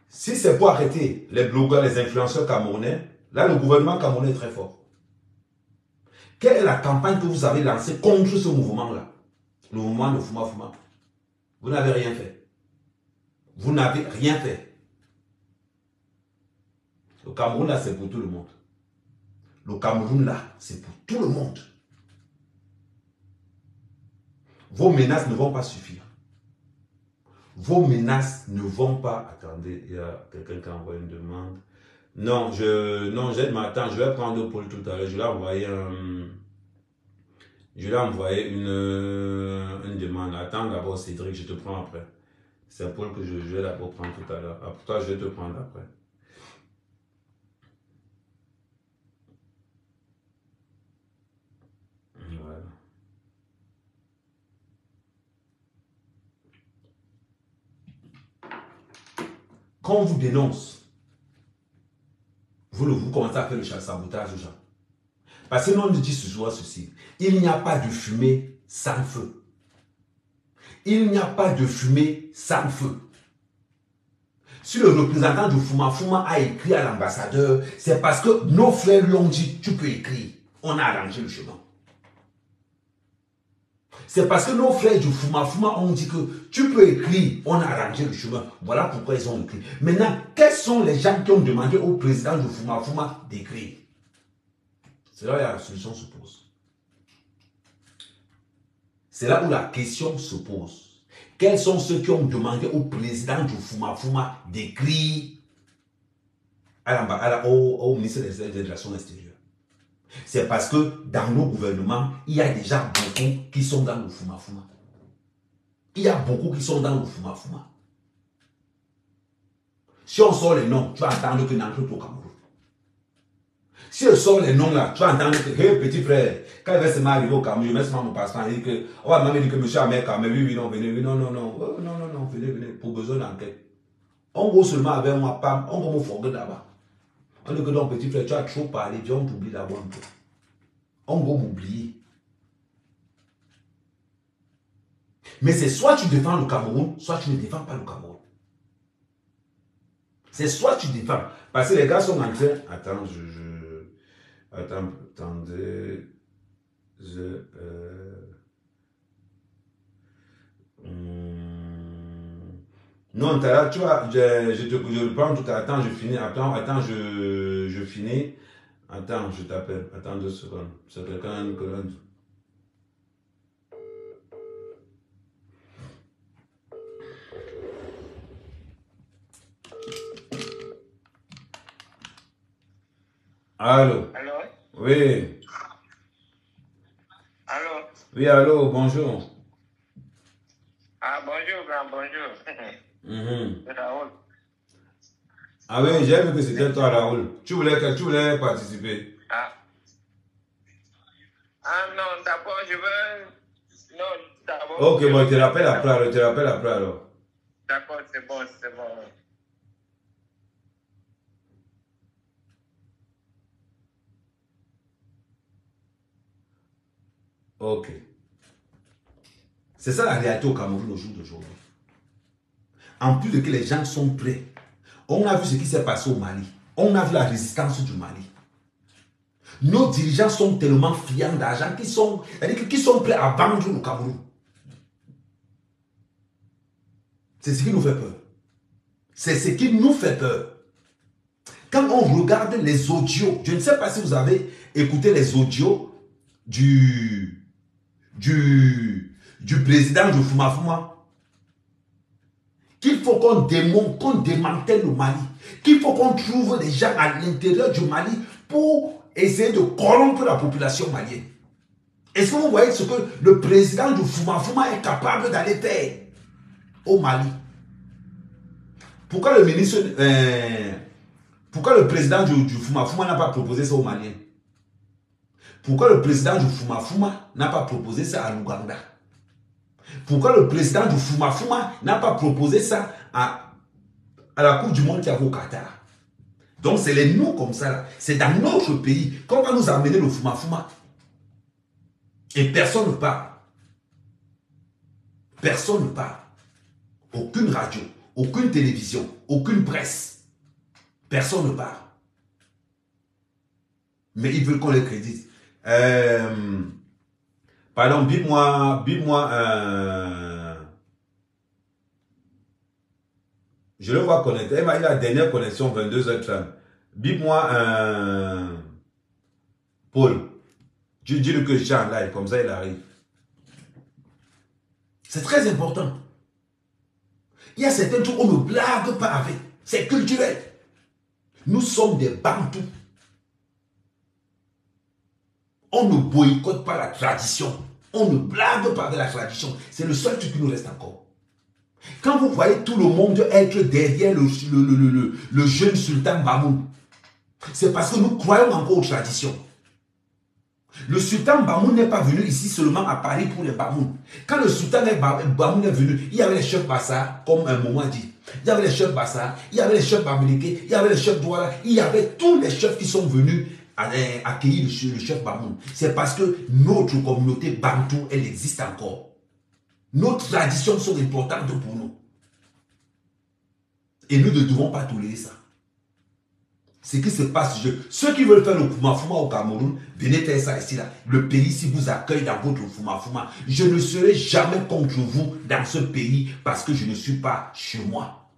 Si c'est pour arrêter les blogueurs, les influenceurs camerounais, là, le gouvernement camerounais est très fort. Quelle est la campagne que vous avez lancée contre ce mouvement-là? Le mouvement de Fuma Fuma. Vous n'avez rien fait. Vous n'avez rien fait. Le Cameroun, là, c'est pour tout le monde. Le Cameroun, là, c'est pour tout le monde. Vos menaces ne vont pas suffire. Vos menaces ne vont pas... Attendez, il y a quelqu'un qui a envoyé une demande. Non, attends, je vais prendre Paul tout à l'heure. Je lui ai envoyé une demande. Attends d'abord, Cédric, je te prends après. C'est Paul que je vais d'abord prendre tout à l'heure. Après toi, je vais te prendre après. Voilà. Quand on vous dénonce, vous commencez à faire le sabotage aux gens. Parce que l'on nous dit ce soir ceci. Il n'y a pas de fumée sans feu. Il n'y a pas de fumée sans feu. Si le représentant du Fuma Fuma a écrit à l'ambassadeur, c'est parce que nos frères lui ont dit, tu peux écrire. On a arrangé le chemin. C'est parce que nos frères du Fuma Fuma ont dit que tu peux écrire, on a arrangé le chemin. Voilà pourquoi ils ont écrit. Maintenant, quels sont les gens qui ont demandé au président du Fuma Fuma d'écrire? C'est là où la solution se pose. C'est là où la question se pose. Quels sont ceux qui ont demandé au président du Fuma Fuma d'écrire au ministre des Relations extérieures? C'est parce que dans nos gouvernements, il y a déjà beaucoup qui sont dans le Fuma Fuma. Il y a beaucoup qui sont dans le Fuma Fuma. Si on sort les noms, tu vas entendre que n'entre au Cameroun. Si on sort les noms là, tu vas entendre que, hey, petit frère, quand il va se arriver au Cameroun, je mets seulement mon passeport, il dit que, on va même dire que monsieur Ahmed Kamel, oui, non, venez, oui, non, venez, pour besoin d'enquête. On go seulement avec moi, pam, on va me fourguer là-bas. On dit que donc, petit frère, tu as trop parlé, viens, on t'oublie d'abord un peu. On va m'oublier. Mais c'est soit tu défends le Cameroun, soit tu ne défends pas le Cameroun. C'est soit tu défends. Parce que les gars sont en train... Attends, Attendez. Non, là, tu vois, je prends tout. Attends, je finis. Attends, je finis. Attends, je t'appelle. Attends 2 secondes. C'est quelqu'un que l'on... Allô? Allô? Oui. Allô? Oui, allô, bonjour. Ah, bonjour, grand, bonjour. C'est Raoul. Ah oui, j'ai vu que c'était toi, Raoul. Tu voulais participer. Non, d'abord, je veux... Non, d'abord... Ok, bon, je te rappelle après alors. D'accord, c'est bon, c'est bon. Ok. C'est ça la réalité au Cameroun au jour d'aujourd'hui. En plus de que les gens sont prêts. On a vu ce qui s'est passé au Mali. On a vu la résistance du Mali. Nos dirigeants sont tellement friands d'argent qu'ils sont prêts à vendre le Cameroun. C'est ce qui nous fait peur. C'est ce qui nous fait peur. Quand on regarde les audios, je ne sais pas si vous avez écouté les audios du président de Fumafuma, qu'il faut qu'on démonte, qu'on démantèle le Mali, qu'il faut qu'on trouve des gens à l'intérieur du Mali pour essayer de corrompre la population malienne. Est-ce que vous voyez ce que le président du Fumafuma est capable d'aller faire au Mali? Pourquoi le ministre, pourquoi le président du Fumafuma n'a pas proposé ça aux Maliens? Pourquoi le président du Fumafuma n'a pas proposé ça à l'Ouganda? Pourquoi le président du Fumafuma n'a pas proposé ça à la Coupe du Monde qui a au Qatar? Donc c'est les nous comme ça. C'est dans notre pays qu'on va nous amener le Fumafuma. Et personne ne parle. Personne ne parle. Aucune radio, aucune télévision, aucune presse. Personne ne parle. Mais ils veulent qu'on les crédite. Pardon, bip-moi. Je le vois connecter. Il a la dernière connexion, 22h30. Bip-moi Paul. Dis-le que je suis en live, comme ça il arrive. C'est très important. Il y a certains trucs qu'on ne blague pas avec. C'est culturel. Nous sommes des Bantous. On ne boycotte pas la tradition. On ne blague pas de la tradition. C'est le seul truc qui nous reste encore. Quand vous voyez tout le monde être derrière le jeune sultan Bamoun, c'est parce que nous croyons encore aux traditions. Le sultan Bamoun n'est pas venu ici seulement à Paris pour les Bamoun. Quand le sultan Bamoun est venu, il y avait les chefs Bassa, comme un moment dit. Il y avait les chefs Bassa, il y avait les chefs Bamileke, il y avait les chefs Douala, il y avait tous les chefs qui sont venus accueillir le chef Bamoun. C'est parce que notre communauté Bantou, elle existe encore. Nos traditions sont importantes pour nous. Et nous ne devons pas tolérer ça. Ce qui se passe, ceux qui veulent faire le Fumafuma au Cameroun, venez faire ça ici. Là. Le pays, si vous accueille dans votre Fumafuma, je ne serai jamais contre vous dans ce pays parce que je ne suis pas chez moi.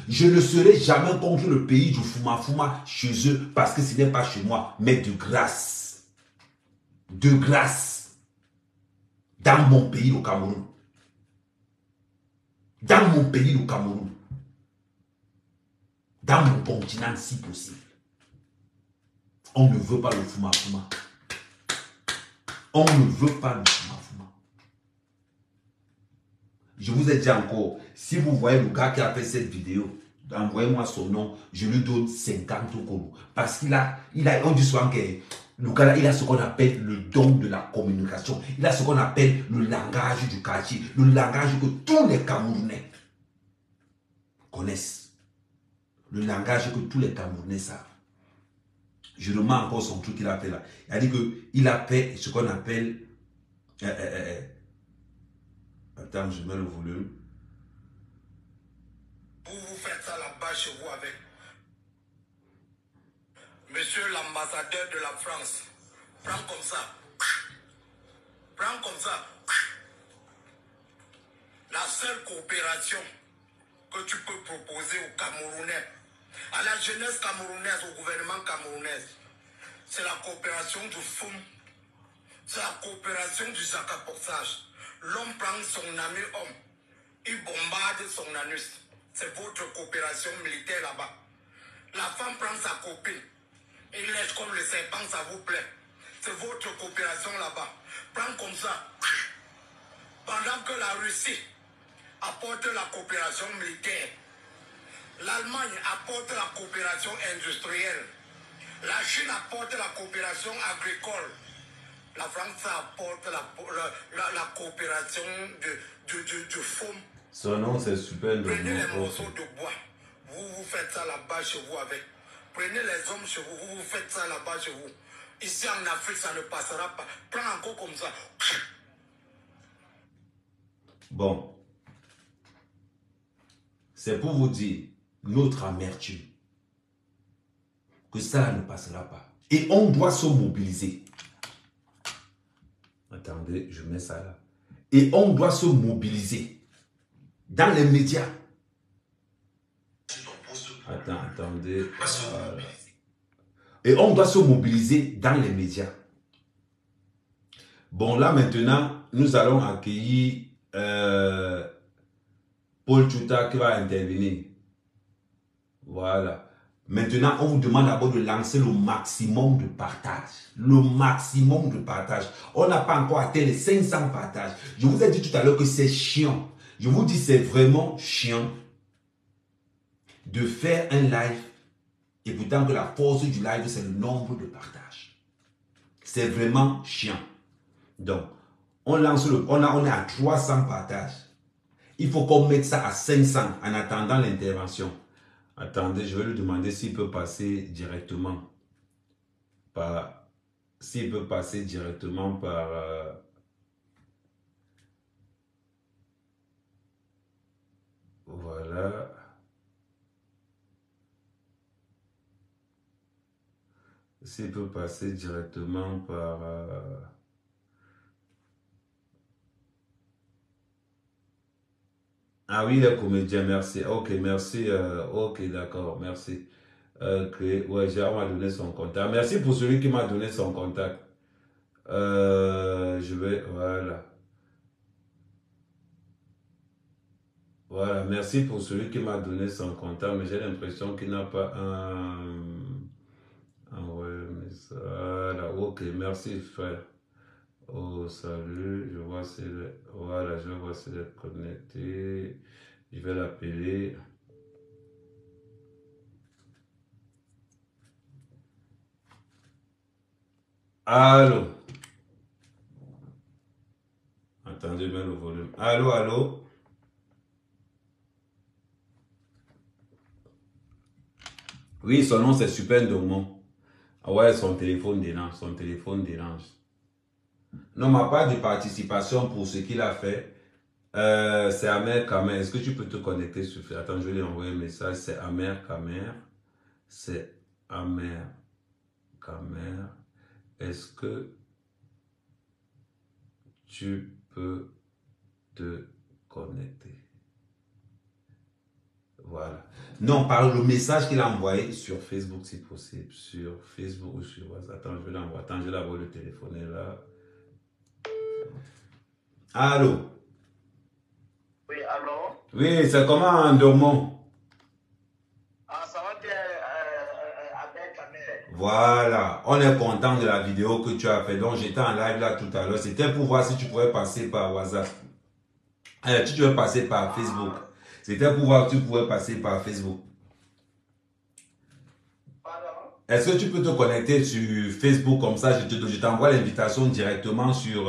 Je ne serai jamais contre le pays du Fumafuma chez eux parce que ce n'est pas chez moi, mais de grâce. De grâce. Dans mon pays, le Cameroun. Dans mon pays, le Cameroun. Dans mon continent, si possible. On ne veut pas le Fumafuma. On ne veut pas le Fumafuma. Je vous ai dit encore, si vous voyez le gars qui a fait cette vidéo, envoyez-moi son nom, je lui donne 50 euros. Parce on dit souvent que le gars là, il a ce qu'on appelle le don de la communication. Il a ce qu'on appelle le langage du quartier. Le langage que tous les Camerounais connaissent. Le langage que tous les Camerounais savent. Je remets encore son truc qu'il a fait là. Il a dit qu'il a fait ce qu'on appelle... Attends, je mets le volume. Vous faites ça là-bas chez vous avec. Monsieur l'ambassadeur de la France, prends comme ça. Prends comme ça. La seule coopération que tu peux proposer aux Camerounais, à la jeunesse camerounaise, au gouvernement camerounais, c'est la coopération du FOM, c'est la coopération du jacapoxage. L'homme prend son ami homme, il bombarde son anus. C'est votre coopération militaire là-bas. La femme prend sa copine, il lèche comme le serpent, ça vous plaît. C'est votre coopération là-bas. Prends comme ça. Pendant que la Russie apporte la coopération militaire, l'Allemagne apporte la coopération industrielle, la Chine apporte la coopération agricole, la France apporte la coopération du FOM. Son nom c'est super. Prenez les morceaux de bois, vous faites ça là-bas chez vous avec. Prenez les hommes chez vous, vous faites ça là-bas chez vous. Ici en Afrique, ça ne passera pas. Prends encore comme ça. Bon. C'est pour vous dire notre amertume. Que ça ne passera pas. Et on doit se mobiliser. Attendez, je mets ça là. Et on doit se mobiliser. Dans les médias. Attendez. Voilà. Et on doit se mobiliser dans les médias. Bon, là maintenant, nous allons accueillir Paul Tchouta qui va intervenir. Voilà. Maintenant, on vous demande d'abord de lancer le maximum de partage. Le maximum de partage. On n'a pas encore atteint les 500 partages. Je vous ai dit tout à l'heure que c'est chiant. Je vous dis c'est vraiment chiant de faire un live et pourtant que la force du live c'est le nombre de partages. C'est vraiment chiant. Donc, on lance on est à 300 partages. Il faut qu'on mette ça à 500 en attendant l'intervention. Attendez, je vais lui demander s'il peut passer directement par... S'il peut passer directement par... voilà. S'il peut passer directement par... Ah oui, le comédien, merci. Ok, merci. Ok, d'accord, merci. Ok, ouais, Gérard m'a donné son contact. Merci pour celui qui m'a donné son contact. Je vais, voilà. Voilà, merci pour celui qui m'a donné son contact, mais j'ai l'impression qu'il n'a pas ouais, mais ça, voilà, ok, merci frère. Oh, salut, je vois si voilà, je vois si elle est connectée. Je vais l'appeler. Allô? Attendez bien le volume. Allô, allô? Oui, son nom c'est Super Dormant. Ah ouais, son téléphone dérange, son téléphone dérange. Non, ma part de participation pour ce qu'il a fait, c'est Amer Kamer. Est-ce que tu peux te connecter sur... Attends, je vais lui envoyer un message. C'est Amer Kamer. C'est Amer Kamer. Est-ce que tu peux te connecter? Voilà. Non, par le message qu'il a envoyé sur Facebook, si possible. Sur Facebook ou sur WhatsApp. Attends, je vais l'envoyer. Attends, je vais l'envoyer le téléphone là. Allô? Oui, allô? Oui, c'est comment en dormant? Ah, ça va bien, avec Amel. Voilà, on est content de la vidéo que tu as fait. Donc, j'étais en live là tout à l'heure. C'était pour voir si tu pouvais passer par WhatsApp. Si tu veux passer par Facebook. C'était pour voir si tu pouvais passer par Facebook. Pardon? Est-ce que tu peux te connecter sur Facebook comme ça? Je t'envoie l'invitation directement sur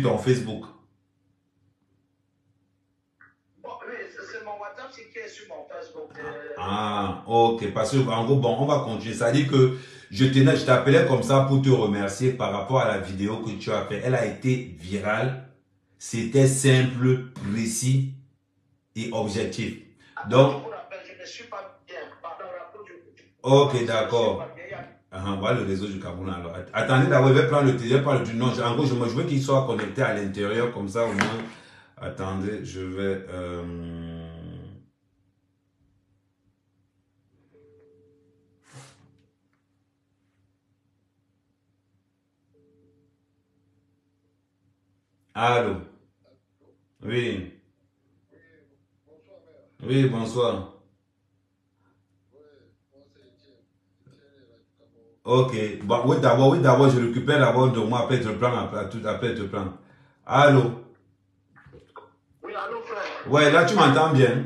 ton Facebook. Bon, oui, c'est mon WhatsApp qui est sur mon Facebook. Ah, ok. Parce que, en gros, bon, on va continuer. Ça dit que je t'appelais comme ça pour te remercier par rapport à la vidéo que tu as fait. Elle a été virale. C'était simple, précis et objectif. Donc, Je ne suis pas bien. Pardon, Ok, d'accord. Voilà le réseau du Cameroun alors. Attendez d'abord, je vais prendre le téléphone du nom. En gros, je veux qu'il soit connecté à l'intérieur, comme ça au moins. Attendez, je vais. Allô? Oui. Oui, bonsoir. Ok. Bon, oui, d'abord, je récupère d'abord de moi, après je prends, après je prends. Allô? Oui, allô, frère. Ouais, là, tu m'entends bien?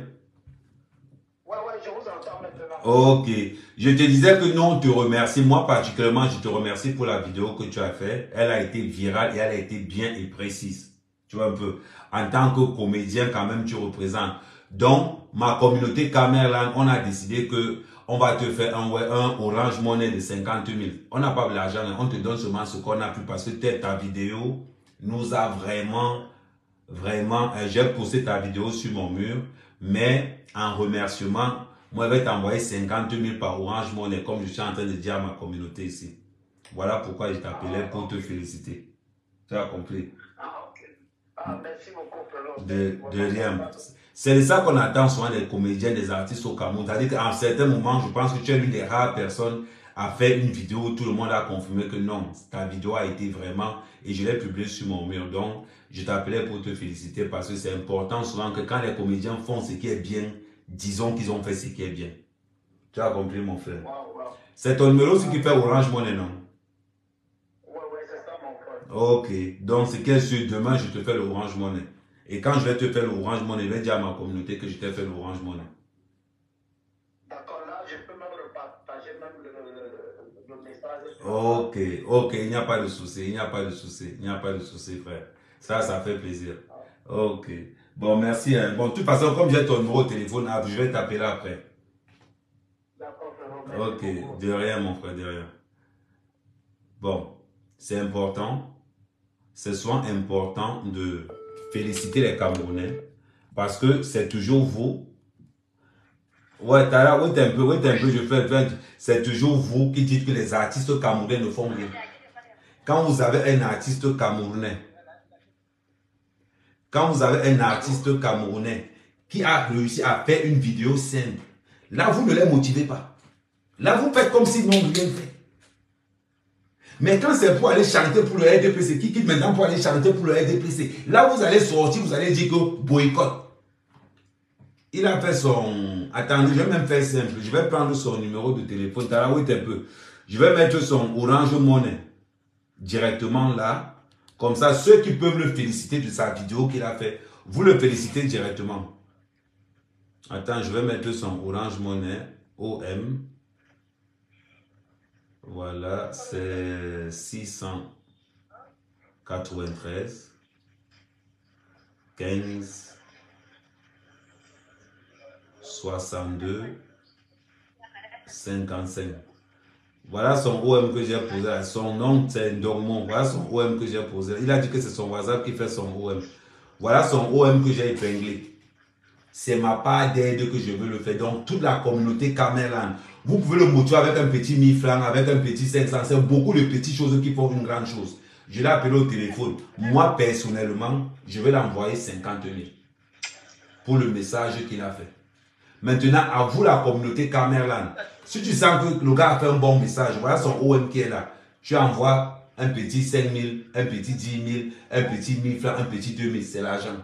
Ouais, je vous entends maintenant. Ok. Je te disais que nous, on te remercie. Moi, particulièrement, je te remercie pour la vidéo que tu as faite. Elle a été virale et elle a été bien et précise. Tu vois un peu. En tant que comédien, quand même, tu représentes. Donc, ma communauté Camerlan, on a décidé que on va te faire un Orange Money de 50 000. On n'a pas de l'argent, on te donne seulement ce qu'on a pu parce que ta vidéo nous a vraiment, j'ai posté ta vidéo sur mon mur, mais en remerciement, moi, je vais t'envoyer 50 000 par Orange Money, comme je suis en train de dire à ma communauté ici. Voilà pourquoi je t'appelais pour te féliciter. Tu as compris? Ah, ok. Ah, merci beaucoup, frère. De rien. C'est de ça qu'on attend souvent des comédiens, des artistes au Cameroun. C'est-à-dire qu'à un certain moment, je pense que tu es l'une des rares personnes à faire une vidéo où tout le monde a confirmé que non, ta vidéo a été vraiment, et je l'ai publiée sur mon mur. Donc, je t'appelais pour te féliciter parce que c'est important souvent que quand les comédiens font ce qui est bien, disons qu'ils ont fait ce qui est bien. Tu as compris, mon frère? C'est ton numéro aussi qui fait Orange Money, non? Ouais, c'est ça, mon frère. Ok, donc c'est qu'est-ce que demain je te fais le Orange Money. Et quand je vais te faire le Orange Money, je vais dire à ma communauté que je t'ai fait le Orange Money. D'accord, là, je peux même repartager même le message. Ok, il n'y a pas de souci, il n'y a pas de souci, il n'y a pas de souci, frère. Ça fait plaisir. Ok. Bon, merci. Hein. Bon, de toute façon, comme j'ai ton numéro de téléphone, je vais t'appeler après. D'accord, frère. Ok, de rien, mon frère, de rien. Bon, c'est important. C'est souvent important de féliciter les Camerounais parce que c'est toujours vous. Ouais, Tara, oui, un peu, c'est toujours vous qui dites que les artistes camerounais ne font rien. Quand vous avez un artiste camerounais, qui a réussi à faire une vidéo simple, là, vous ne les motivez pas. Là, vous faites comme s'ils n'ont rien fait. Mais quand c'est pour aller chanter pour le RDPC, qui quitte maintenant pour aller chanter pour le RDPC, là, vous allez sortir, vous allez dire que boycott. Il a fait son... Attendez, je vais même faire simple. Je vais prendre son numéro de téléphone. Tarawit un peu. Je vais mettre son Orange Money directement là. Comme ça, ceux qui peuvent le féliciter de sa vidéo qu'il a fait, vous le félicitez directement. Attends, je vais mettre son Orange Money. OM. Voilà, c'est 693 15 62 55. Voilà son OM que j'ai posé. Son nom, c'est Ndormon. Voilà son OM que j'ai posé. Il a dit que c'est son WhatsApp qui fait son OM. Voilà son OM que j'ai épinglé. C'est ma part d'aide que je veux le faire. Donc, toute la communauté Camerlan, vous pouvez le motiver avec un petit 1000 francs, avec un petit 500. C'est beaucoup de petites choses qui font une grande chose. Je l'ai appelé au téléphone. Moi, personnellement, je vais l'envoyer 50 000 pour le message qu'il a fait. Maintenant, à vous, la communauté Camerlan. Si tu sens que le gars a fait un bon message, voilà son OM qui est là. Tu envoies un petit 5 000, un petit 10 000, un petit 1000 francs, un petit 2000, c'est l'argent.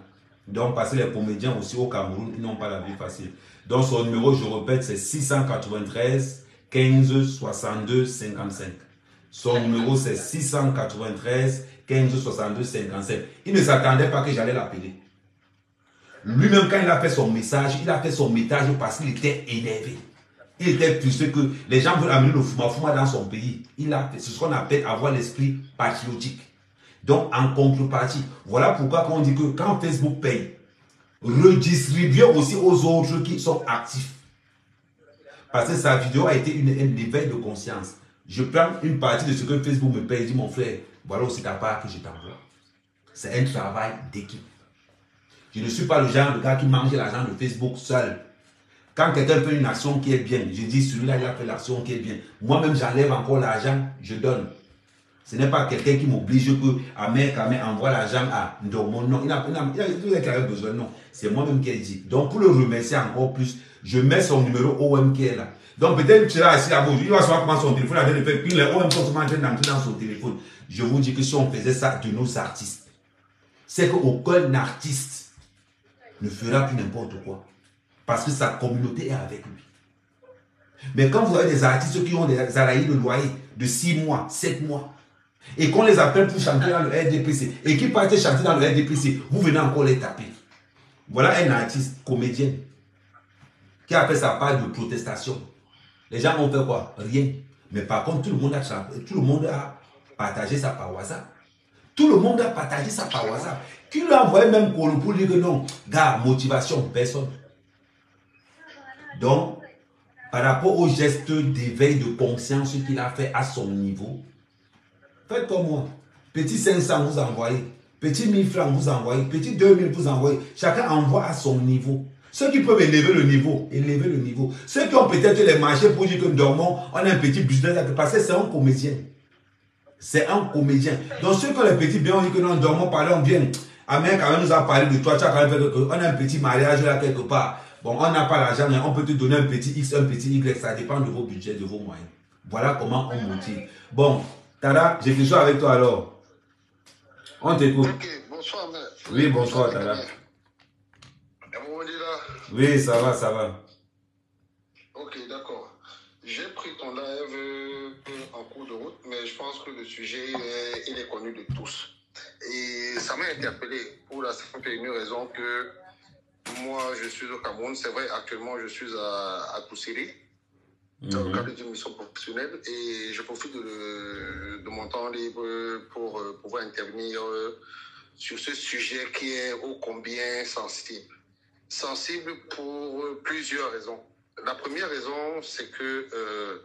Donc, parce que les comédiens aussi au Cameroun, ils n'ont pas la vie facile. Donc, son numéro, je répète, c'est 693 15 62 55. Son numéro, c'est 693 15 62 55. Il ne s'attendait pas que j'allais l'appeler. Lui-même, quand il a fait son message, il a fait son message parce qu'il était énervé. Il était frustré que les gens veulent amener le Fuma dans son pays. C'est ce qu'on appelle avoir l'esprit patriotique. Donc, en contrepartie, voilà pourquoi on dit que quand Facebook paye, redistribuez aussi aux autres qui sont actifs. Parce que sa vidéo a été un éveil de conscience. Je prends une partie de ce que Facebook me paye et dis, mon frère, voilà aussi ta part que je t'envoie. C'est un travail d'équipe. Je ne suis pas le genre de gars qui mange l'argent de Facebook seul. Quand quelqu'un fait une action qui est bien, je dis celui-là, il a fait l'action qui est bien. Moi-même, j'enlève encore l'argent, je donne. Ce n'est pas quelqu'un qui m'oblige que Ahmed envoie l'argent à Ndomo. Non, il a besoin. Non, c'est moi-même qui ai dit. Donc, pour le remercier encore plus, je mets son numéro OM qui est là. Donc, peut-être tu seras assis à vous. Il va savoir comment son téléphone a été fait. Puis, les OM sont d'entrer dans son téléphone. Je vous dis que si on faisait ça de nos artistes, c'est qu'aucun artiste ne fera plus n'importe quoi. Parce que sa communauté est avec lui. Mais quand vous avez des artistes qui ont des salariés de loyer de 6 mois, 7 mois, et qu'on les appelle pour chanter dans le RDPC, et qui partent chanter dans le RDPC, vous venez encore les taper. Voilà un artiste, comédien, qui a fait sa part de protestation. Les gens ont fait quoi? Rien. Mais par contre, tout le monde a chanté, tout le monde a partagé ça par WhatsApp. Tout le monde a partagé ça par WhatsApp. Qui lui a envoyé même pour dire que non, gars, motivation, personne. Donc, par rapport au geste d'éveil de conscience qu'il a fait à son niveau, faites comme moi. Petit 500, vous envoyez. Petit 1000 francs, vous envoyez. Petit 2000, vous envoyez. Chacun envoie à son niveau. Ceux qui peuvent élever le niveau, élevez le niveau. Ceux qui ont peut-être les marchés pour dire que nous dormons, on a un petit business, parce que c'est un comédien. C'est un comédien. Donc ceux qui ont les petits biens, on dit que nous dormons, parlons bien. Amen, quand même nous a parlé de toi, tu as quand même fait on a un petit mariage là quelque part. Bon, on n'a pas l'argent, mais on peut te donner un petit X, un petit Y, ça dépend de vos budgets, de vos moyens. Voilà comment on motive. Bon, Tada, j'ai fait ça avec toi alors. On t'écoute. Ok, bonsoir, mère. Oui, bonsoir, Tada. Oui, ça va, ça va. Ok, d'accord. J'ai pris ton live en cours de route, mais je pense que le sujet, il est connu de tous. Et ça m'a interpellé pour la simple et unique raison que moi, je suis au Cameroun. C'est vrai, actuellement, je suis à Koussiri, dans le cadre d'une mission professionnelle, et je profite de mon temps libre pour pouvoir intervenir sur ce sujet qui est ô combien sensible. Sensible pour plusieurs raisons. La première raison, c'est que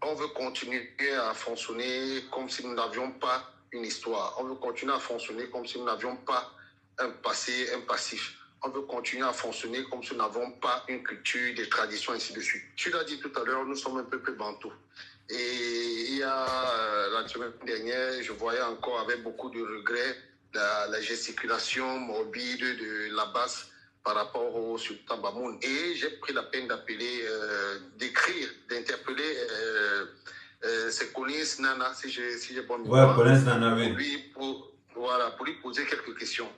on veut continuer à fonctionner comme si nous n'avions pas une histoire. On veut continuer à fonctionner comme si nous n'avions pas un passé, un passif. On veut continuer à fonctionner comme si nous n'avons pas une culture, des traditions, ainsi de suite. Tu l'as dit tout à l'heure, nous sommes un peuple bantou. Et il y a la semaine dernière, je voyais encore avec beaucoup de regrets la gesticulation morbide de la basse par rapport au sultan Bamoun. Et j'ai pris la peine d'appeler, d'écrire, d'interpeller c'est Collins Nana, si j'ai bon mémoire. Ouais, Collins Nana, oui. Pour lui poser quelques questions.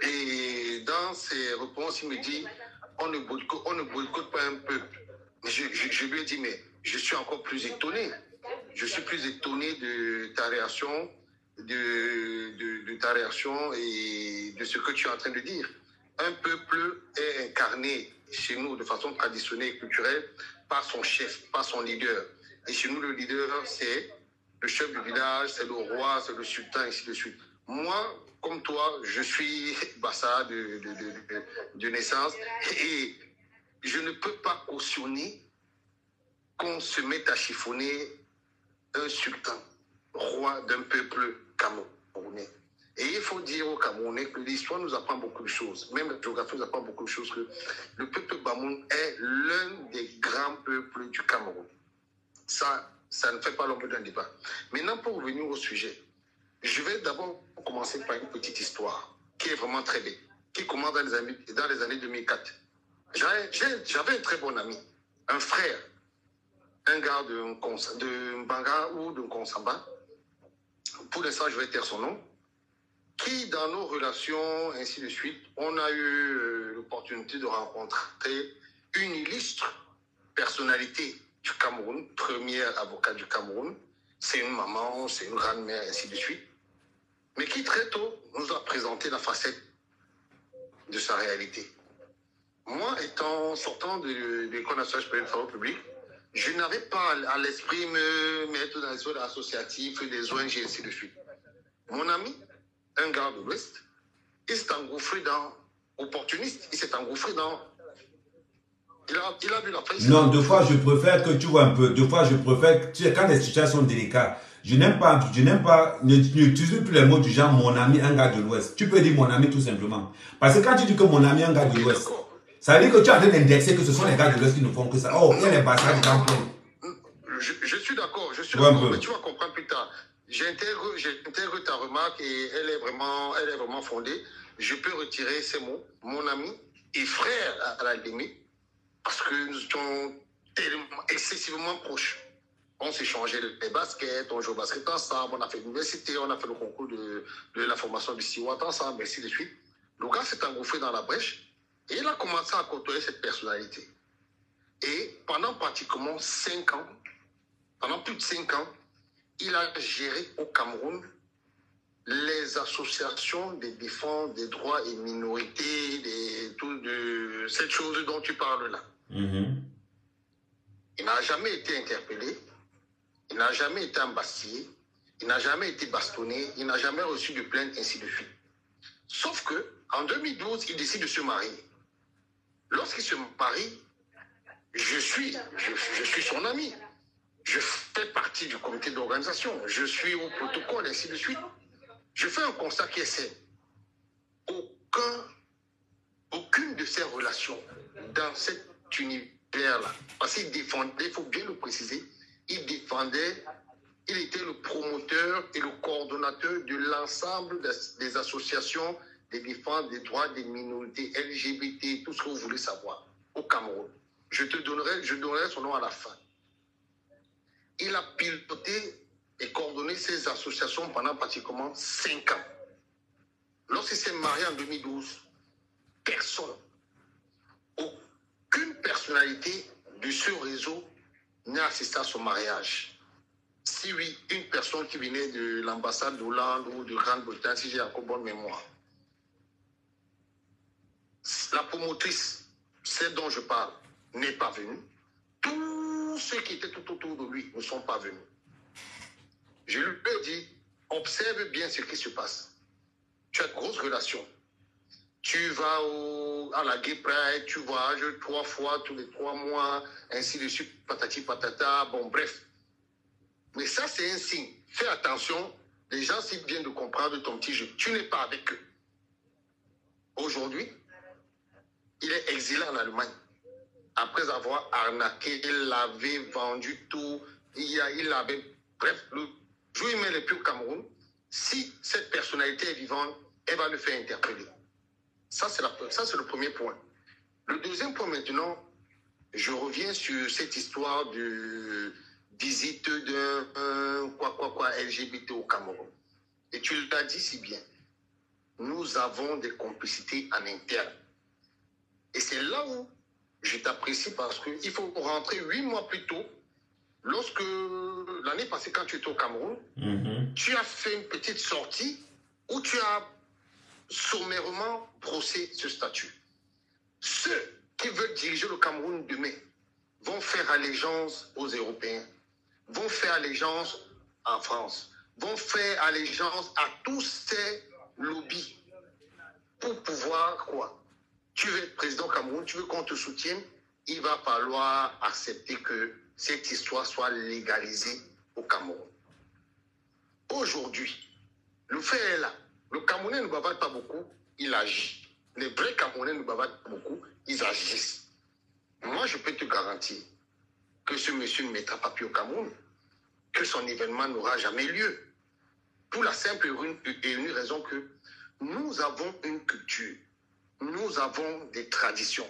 Et dans ses réponses, il me dit, on ne boycotte pas un peuple. Je lui ai dit, mais je suis encore plus étonné. Je suis plus étonné de ta réaction, de ta réaction et de ce que tu es en train de dire. Un peuple est incarné chez nous de façon traditionnelle et culturelle par son chef, par son leader. Et chez nous, le leader, c'est le chef du village, c'est le roi, c'est le sultan, ainsi de suite. Moi, comme toi, je suis Bassa de naissance et je ne peux pas cautionner qu'on se mette à chiffonner un sultan, roi d'un peuple camerounais. Et il faut dire aux Camerounais que l'histoire nous apprend beaucoup de choses. Même la géographie nous apprend beaucoup de choses. Que le peuple Bamoun est l'un des grands peuples du Cameroun. Ça ne fait pas l'ombre d'un débat. Maintenant, pour revenir au sujet, je vais d'abord commencer par une petite histoire qui est vraiment très belle, qui commence dans les années 2004. J'avais un très bon ami, un frère, un gars de Mbanga ou de Konsamba. Pour l'instant, je vais taire son nom. Qui, dans nos relations, ainsi de suite, on a eu l'opportunité de rencontrer une illustre personnalité du Cameroun, premier avocat du Cameroun. C'est une maman, c'est une grand-mère, ainsi de suite. Mais qui, très tôt, nous a présenté la facette de sa réalité. Moi, sortant de l'École nationale supérieure des travaux publics, je n'avais pas à l'esprit me mettre dans les zones associatives, des ONG, ainsi de suite. Mon ami, un gars de l'Ouest, il s'est engouffré opportuniste, il s'est engouffré dans... Il a vu la presse. Non, deux fois, je préfère que tu vois un peu. Deux fois, je préfère... Quand les situations sont délicates, je n'aime pas... N'utilise plus les mots du genre mon ami, un gars de l'Ouest. Tu peux dire mon ami tout simplement. Parce que quand tu dis que mon ami, un gars de l'Ouest, Ça veut dire que tu es en train d'indexer que ce sont les gars de l'Ouest qui ne font que ça. Oh, il y a les Barça qui en font. Je suis d'accord, mais tu vas comprendre plus tard. J'intègre ta remarque et elle est vraiment fondée. Je peux retirer ces mots, mon ami et frère à la limite, parce que nous sommes tellement excessivement proches. On s'échangeait les baskets, on joue au basket ensemble, on a fait l'université, on a fait le concours de la formation du Steward ensemble, ainsi de suite. Le gars s'est engouffré dans la brèche et il a commencé à côtoyer cette personnalité. Et pendant pratiquement 5 ans, pendant plus de 5 ans, il a géré au Cameroun les associations de défense des droits et minorités, de cette chose dont tu parles là. Il n'a jamais été interpellé, il n'a jamais été embastillé, il n'a jamais été bastonné, il n'a jamais reçu de plainte, ainsi de suite. Sauf que en 2012, il décide de se marier. Lorsqu'il se marie, je suis son ami. Je fais partie du comité d'organisation. Je suis au protocole, ainsi de suite. Je fais un constat qui est simple. Aucune de ces relations dans cet univers-là, parce qu'il défendait, il faut bien le préciser, il était le promoteur et le coordonnateur de l'ensemble des associations de défense des droits des minorités LGBT, tout ce que vous voulez savoir, au Cameroun. Je donnerai son nom à la fin. Il a piloté et coordonné ces associations pendant pratiquement 5 ans. Lorsqu'il s'est marié en 2012, aucune personnalité de ce réseau n'a assisté à son mariage. Si oui, une personne qui venait de l'ambassade d'Hollande ou de Grande-Bretagne, si j'ai encore bonne mémoire. La promotrice, celle dont je parle, n'est pas venue. Tous ceux qui étaient tout autour de lui ne sont pas venus. Je lui ai dit, observe bien ce qui se passe. Tu as de grosses relations. Tu vas à la Gay Pride, tu voyages 3 fois tous les 3 mois, ainsi de suite, patati patata, bon bref. Mais ça, c'est un signe. Fais attention, les gens s'ils viennent de comprendre ton petit jeu. Tu n'es pas avec eux. Aujourd'hui, il est exilé en Allemagne. Après avoir arnaqué, il avait vendu tout, bref, le jour où il met les pieds au Cameroun, si cette personnalité est vivante, elle va le faire interpeller. Ça, c'est le premier point. Le deuxième point maintenant, je reviens sur cette histoire de visite d'un LGBT au Cameroun. Et tu l'as dit si bien, nous avons des complicités en interne. Et c'est là où je t'apprécie parce qu'il faut rentrer 8 mois plus tôt. Lorsque, l'année passée, quand tu étais au Cameroun, tu as fait une petite sortie où tu as sommairement brossé ce statut. Ceux qui veulent diriger le Cameroun demain vont faire allégeance aux Européens, vont faire allégeance en France, vont faire allégeance à tous ces lobbies pour pouvoir quoi? Tu veux être président Cameroun, tu veux qu'on te soutienne, il va falloir accepter que cette histoire soit légalisée au Cameroun. Aujourd'hui, le fait est là. Le Camerounais ne bavard pas beaucoup, il agit. Les vrais Camerounais ne bavardent pas beaucoup, ils agissent. Moi, je peux te garantir que ce monsieur ne mettra pas pied au Cameroun, que son événement n'aura jamais lieu. Pour la simple et unique raison que nous avons une culture, nous avons des traditions.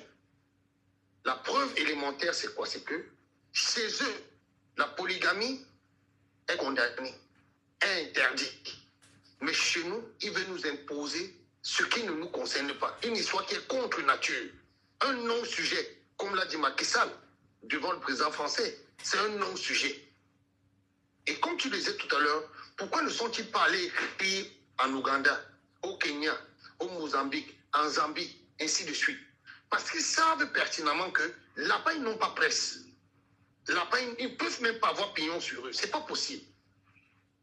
La preuve élémentaire, c'est quoi? C'est que chez eux, la polygamie est condamnée, est interdite. Mais chez nous, ils veulent nous imposer ce qui ne nous concerne pas. Une histoire qui est contre nature. Un non-sujet, comme l'a dit Macky Sall, devant le président français. C'est un non-sujet. Et comme tu le disais tout à l'heure, pourquoi ne sont-ils pas allés écrire en Ouganda, au Kenya, au Mozambique, en Zambie, ainsi de suite? Parce qu'ils savent pertinemment que là-bas, ils n'ont pas presse. Là-bas, ils ne peuvent même pas avoir pignon sur eux. Ce n'est pas possible.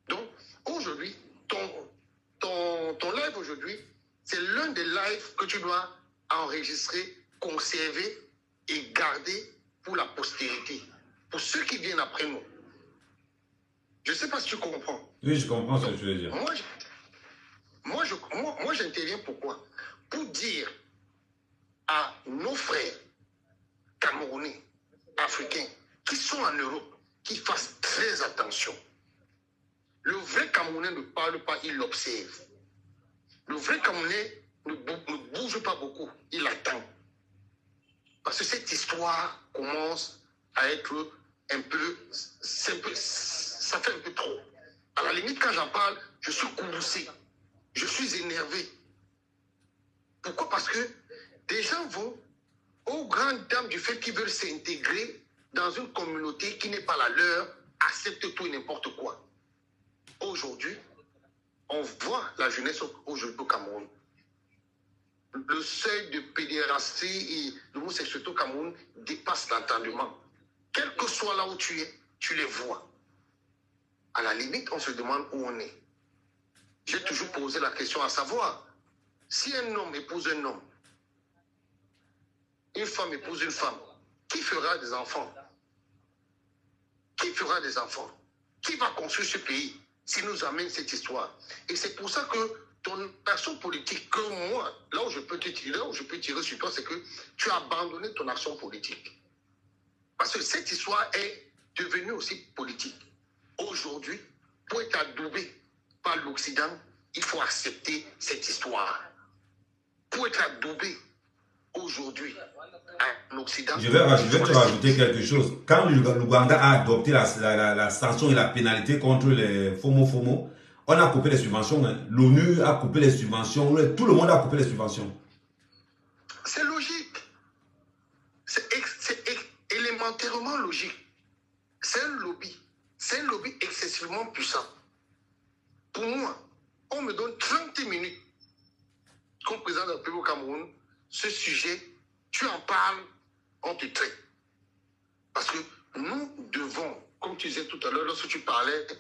Donc, aujourd'hui, ton live aujourd'hui, c'est l'un des lives que tu dois enregistrer, conserver et garder pour la postérité. Pour ceux qui viennent après nous. Je ne sais pas si tu comprends. Oui, je comprends ce que tu veux dire. Moi, j'interviens pourquoi? Pour dire à nos frères frères camerounais, africains, qui sont en Europe, qui fassent très attention. Le vrai Camerounais ne parle pas, il observe. Le vrai Camerounais ne bouge pas beaucoup, il attend. Parce que cette histoire commence à être un peu, ça fait un peu trop. À la limite, quand j'en parle, je suis courroucé, je suis énervé. Pourquoi? Parce que des gens vont aux grandes dames du fait qu'ils veulent s'intégrer dans une communauté qui n'est pas la leur, acceptent tout et n'importe quoi. Aujourd'hui, on voit la jeunesse aujourd'hui au Cameroun. Le seuil de pédérastie et de l'homosexualité au Cameroun dépasse l'entendement. Quel que soit là où tu es, tu les vois. À la limite, on se demande où on est. J'ai toujours posé la question à savoir, si un homme épouse un homme, une femme épouse une femme, qui fera des enfants? Qui fera des enfants? Qui va construire ce pays s'il nous amène cette histoire? Et c'est pour ça que ton action politique, que moi, là où je peux tirer sur toi, c'est que tu as abandonné ton action politique. Parce que cette histoire est devenue aussi politique. Aujourd'hui, pour être adoubé par l'Occident, il faut accepter cette histoire. Pour être adoubé aujourd'hui en Occident... Je vais te rajouter quelque chose. Quand l'Ouganda a adopté la sanction et la pénalité contre les FOMO, on a coupé les subventions. Hein. L'ONU a coupé les subventions. Tout le monde a coupé les subventions. C'est logique. C'est élémentairement logique. C'est un lobby. C'est un lobby excessivement puissant. Pour moi, on me donne 30 minutes comme président de la République au Cameroun, ce sujet, tu en parles, on te traite. Parce que nous devons, comme tu disais tout à l'heure, lorsque tu parlais de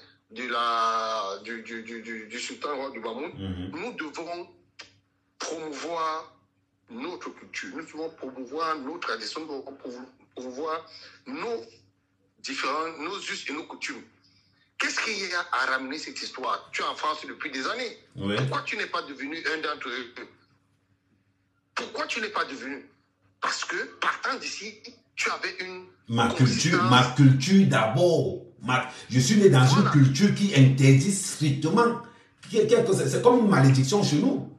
du sultan roi du Bamoun, nous devons promouvoir notre culture, nous devons promouvoir nos traditions, nous devons promouvoir nos us et nos coutumes. Qu'est-ce qu'il y a à ramener cette histoire? Tu es en France depuis des années. Oui. Pourquoi tu n'es pas devenu un d'entre eux? Pourquoi tu n'es pas devenu? Parce que, partant d'ici, tu avais une... Ma culture d'abord. Je suis né dans une culture qui interdit strictement. C'est comme une malédiction chez nous.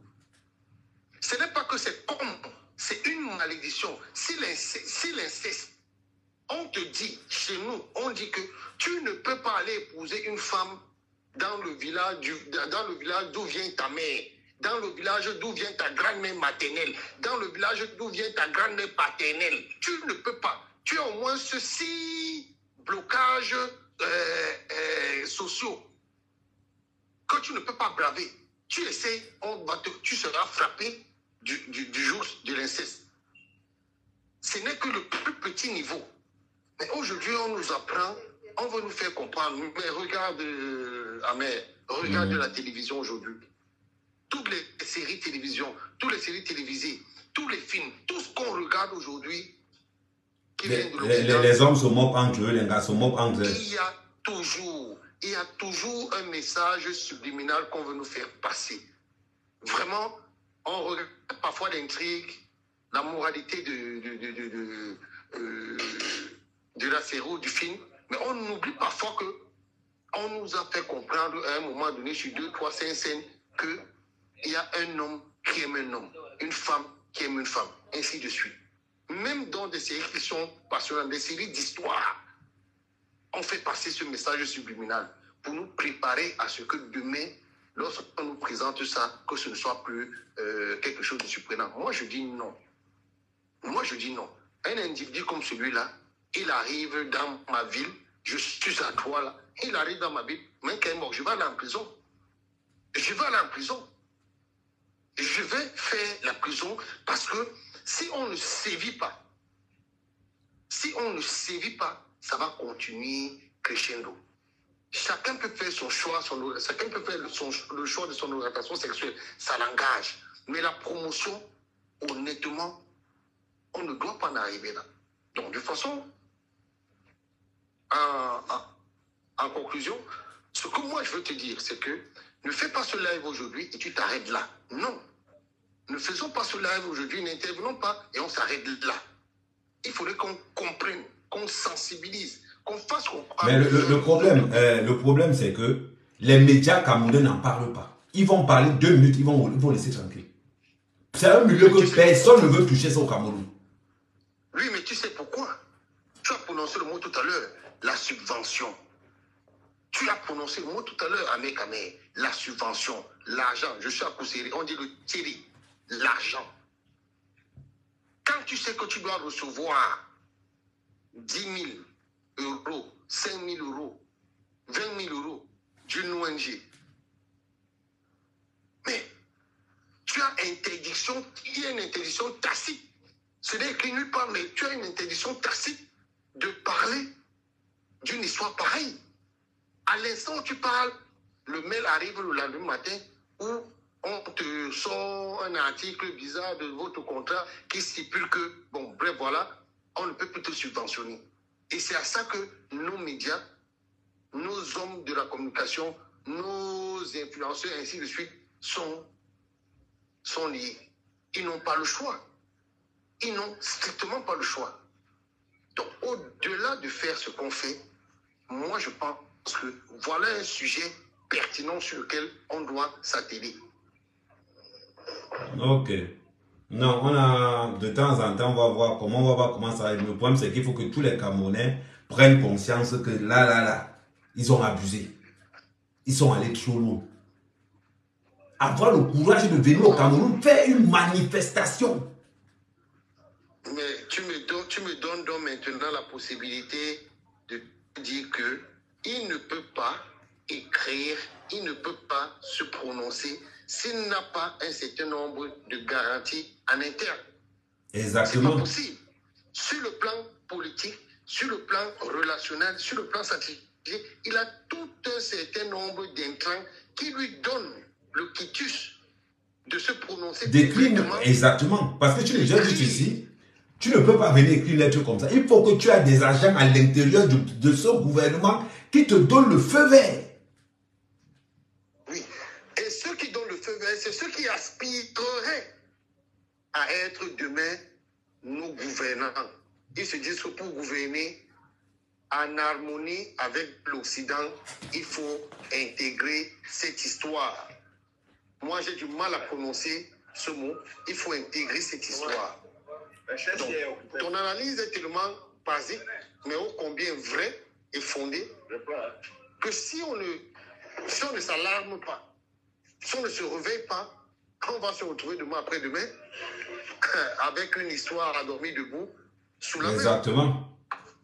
Ce n'est pas que c'est comme, c'est une malédiction. Si l'inceste, on te dit, chez nous, on dit que tu ne peux pas aller épouser une femme dans le village d'où vient ta mère, dans le village d'où vient ta grand-mère maternelle, dans le village d'où vient ta grand-mère paternelle. Tu ne peux pas. Tu as au moins ceci blocages sociaux que tu ne peux pas braver. Tu essaies, tu seras frappé du jour de l'inceste. Ce n'est que le plus petit niveau. Mais aujourd'hui, on nous apprend, on veut nous faire comprendre. Mais regarde, Ahmed, regarde la télévision aujourd'hui. Toutes les séries télévision, toutes les séries télévisées, tous les films, tout ce qu'on regarde aujourd'hui, qui viennent de l'Occident. Les hommes se moquent entre eux, les gars se moquent entre eux. Il y a toujours un message subliminal qu'on veut nous faire passer. Vraiment, on regarde parfois l'intrigue, la moralité de la série ou du film, mais on oublie parfois que on nous a fait comprendre à un moment donné, sur 2, 3, 5 scènes, qu'il y a un homme qui aime un homme, une femme qui aime une femme, ainsi de suite. Même dans des séries qui sont passionnantes, des séries d'histoire, on fait passer ce message subliminal pour nous préparer à ce que demain, lorsqu'on nous présente ça, que ce ne soit plus quelque chose de surprenant. Moi, je dis non. Moi, je dis non. Un individu comme celui-là, il arrive dans ma ville, je suis à toi là, il arrive dans ma ville, mais quand il est mort, je vais aller en prison. Je vais aller en prison. Je vais faire la prison parce que si on ne sévit pas, ça va continuer crescendo. Chacun peut faire son choix, chacun peut faire le choix de son orientation sexuelle, ça l'engage. Mais la promotion, honnêtement, on ne doit pas en arriver là. Donc, de façon, en conclusion, ce que moi je veux te dire, c'est que ne fais pas ce live aujourd'hui et tu t'arrêtes là. Non. Ne faisons pas ce live aujourd'hui, n'intervenons pas et on s'arrête là. Il faudrait qu'on comprenne, qu'on sensibilise, qu'on fasse comprendre. Mais le problème, c'est que les médias camerounais n'en parlent pas. Ils vont parler 2 minutes, ils vont laisser tranquille. C'est un milieu que personne ne veut toucher ça au Cameroun. Oui, mais tu sais pourquoi? Tu as prononcé le mot tout à l'heure, la subvention. Tu as prononcé le mot tout à l'heure, Amé Kamé, la subvention, l'argent. Je suis à Kousséri, on dit le Thierry, l'argent. Quand tu sais que tu dois recevoir 10 000 euros, 5 000 euros, 20 000 euros d'une ONG, mais tu as interdiction, il y a une interdiction tacite. Ce n'est écrit nulle part, mais tu as une interdiction tacite de parler d'une histoire pareille. À l'instant où tu parles, le mail arrive le lendemain matin où on te sort un article bizarre de votre contrat qui stipule que, bon, bref, voilà, on ne peut plus te subventionner. Et c'est à ça que nos médias, nos hommes de la communication, nos influenceurs, ainsi de suite, sont liés. Ils n'ont pas le choix. Ils n'ont strictement pas le choix. Donc, au-delà de faire ce qu'on fait, moi, je pense que voilà un sujet pertinent sur lequel on doit s'atteler. Ok. Non, on a de temps en temps, on va voir comment ça va. Le problème, c'est qu'il faut que tous les Camerounais prennent conscience que là, ils ont abusé. Ils sont allés trop loin. Avoir le courage de venir au Cameroun faire une manifestation. Mais tu me donnes donc maintenant la possibilité de dire que il ne peut pas écrire, il ne peut pas se prononcer s'il n'a pas un certain nombre de garanties en interne. Exactement. C'est pas possible. Sur le plan politique, sur le plan relationnel, sur le plan stratégique, il a tout un certain nombre d'intrants qui lui donnent le quitus de se prononcer. Exactement. Parce que tu l'as déjà dit ici, tu ne peux pas venir écrire une lettre comme ça. Il faut que tu aies des agents à l'intérieur de ce gouvernement qui te donnent le feu vert. Oui. Et ceux qui donnent le feu vert, c'est ceux qui aspireraient à être demain nos gouvernants. Ils se disent que pour gouverner en harmonie avec l'Occident, il faut intégrer cette histoire. Moi, j'ai du mal à prononcer ce mot. Il faut intégrer cette histoire. Donc, ton analyse est tellement basique, mais ô combien vraie et fondée, que si on ne s'alarme pas, si on ne se réveille pas, on va se retrouver demain après-demain avec une histoire à dormir debout sous la mer. Exactement.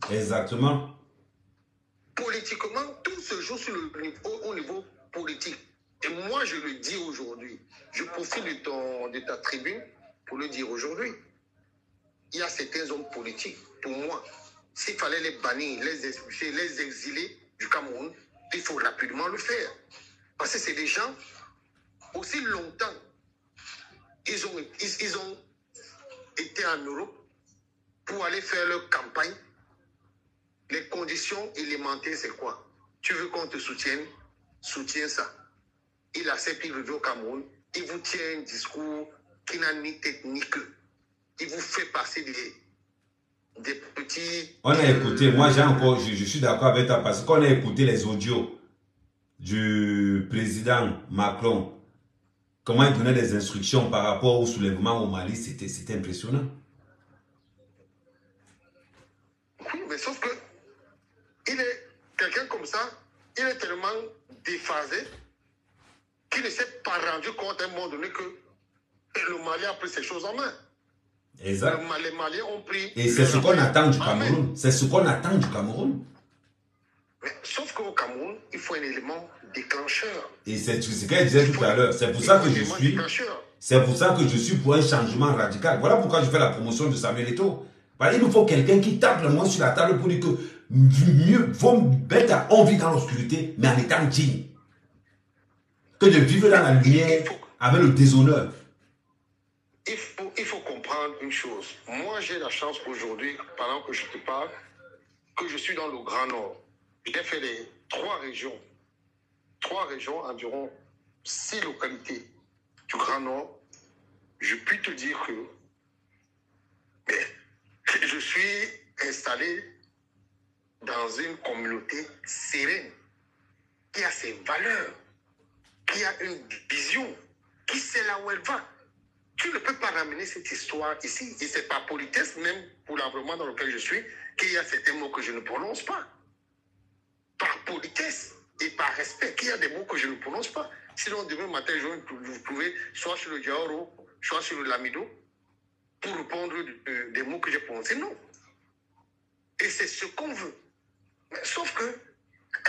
Exactement. Politiquement, tout se joue au niveau politique. Et moi, je le dis aujourd'hui. Je profite de ta tribune pour le dire aujourd'hui. Il y a certains hommes politiques, pour moi, s'il fallait les bannir, les expulser, les exiler du Cameroun, il faut rapidement le faire. Parce que c'est des gens, aussi longtemps, ils ont été en Europe pour aller faire leur campagne. Les conditions élémentaires, c'est quoi? Tu veux qu'on te soutienne? Soutiens ça. Il accepte, il revient au Cameroun, il vous tient un discours qui n'a ni tête ni queue. Il vous fait passer des petits... On a écouté, moi je suis d'accord avec toi parce qu'on a écouté les audios du président Macron. Comment il donnait des instructions par rapport au soulèvement au Mali, c'était impressionnant. Oui, mais sauf que il est quelqu'un comme ça, il est tellement déphasé qu'il ne s'est pas rendu compte à un moment donné que le Mali a pris ses choses en main. Exact. Les Maliens ont pris... Et c'est ce qu'on attend du Cameroun. C'est ce qu'on attend du Cameroun. Mais sauf qu'au Cameroun, il faut un élément déclencheur. Et c'est ce que je disais tout à l'heure. C'est pour ça que je suis... C'est pour ça que je suis pour un changement radical. Voilà pourquoi je fais la promotion de Samuel Eto'o. Il nous faut quelqu'un qui tape le moins sur la table pour dire que mieux vaut mettre on vit dans l'obscurité, mais en étant digne, que de vivre dans la lumière avec le déshonneur. Il faut comprendre une chose. Moi, j'ai la chance aujourd'hui, pendant que je te parle, que je suis dans le Grand Nord. J'ai fait les 3 régions, environ 6 localités du Grand Nord. je puis te dire que je suis installé dans une communauté sereine, qui a ses valeurs, qui a une vision, qui sait là où elle va. Tu ne peux pas ramener cette histoire ici. Et c'est par politesse, même pour l'environnement dans lequel je suis, qu'il y a certains mots que je ne prononce pas. Par politesse et par respect, qu'il y a des mots que je ne prononce pas. Sinon, demain matin, vous pouvez, soit sur le Diaoro, soit sur le Lamido, pour répondre des mots que j'ai prononcés. Non. Et c'est ce qu'on veut. Mais, sauf que,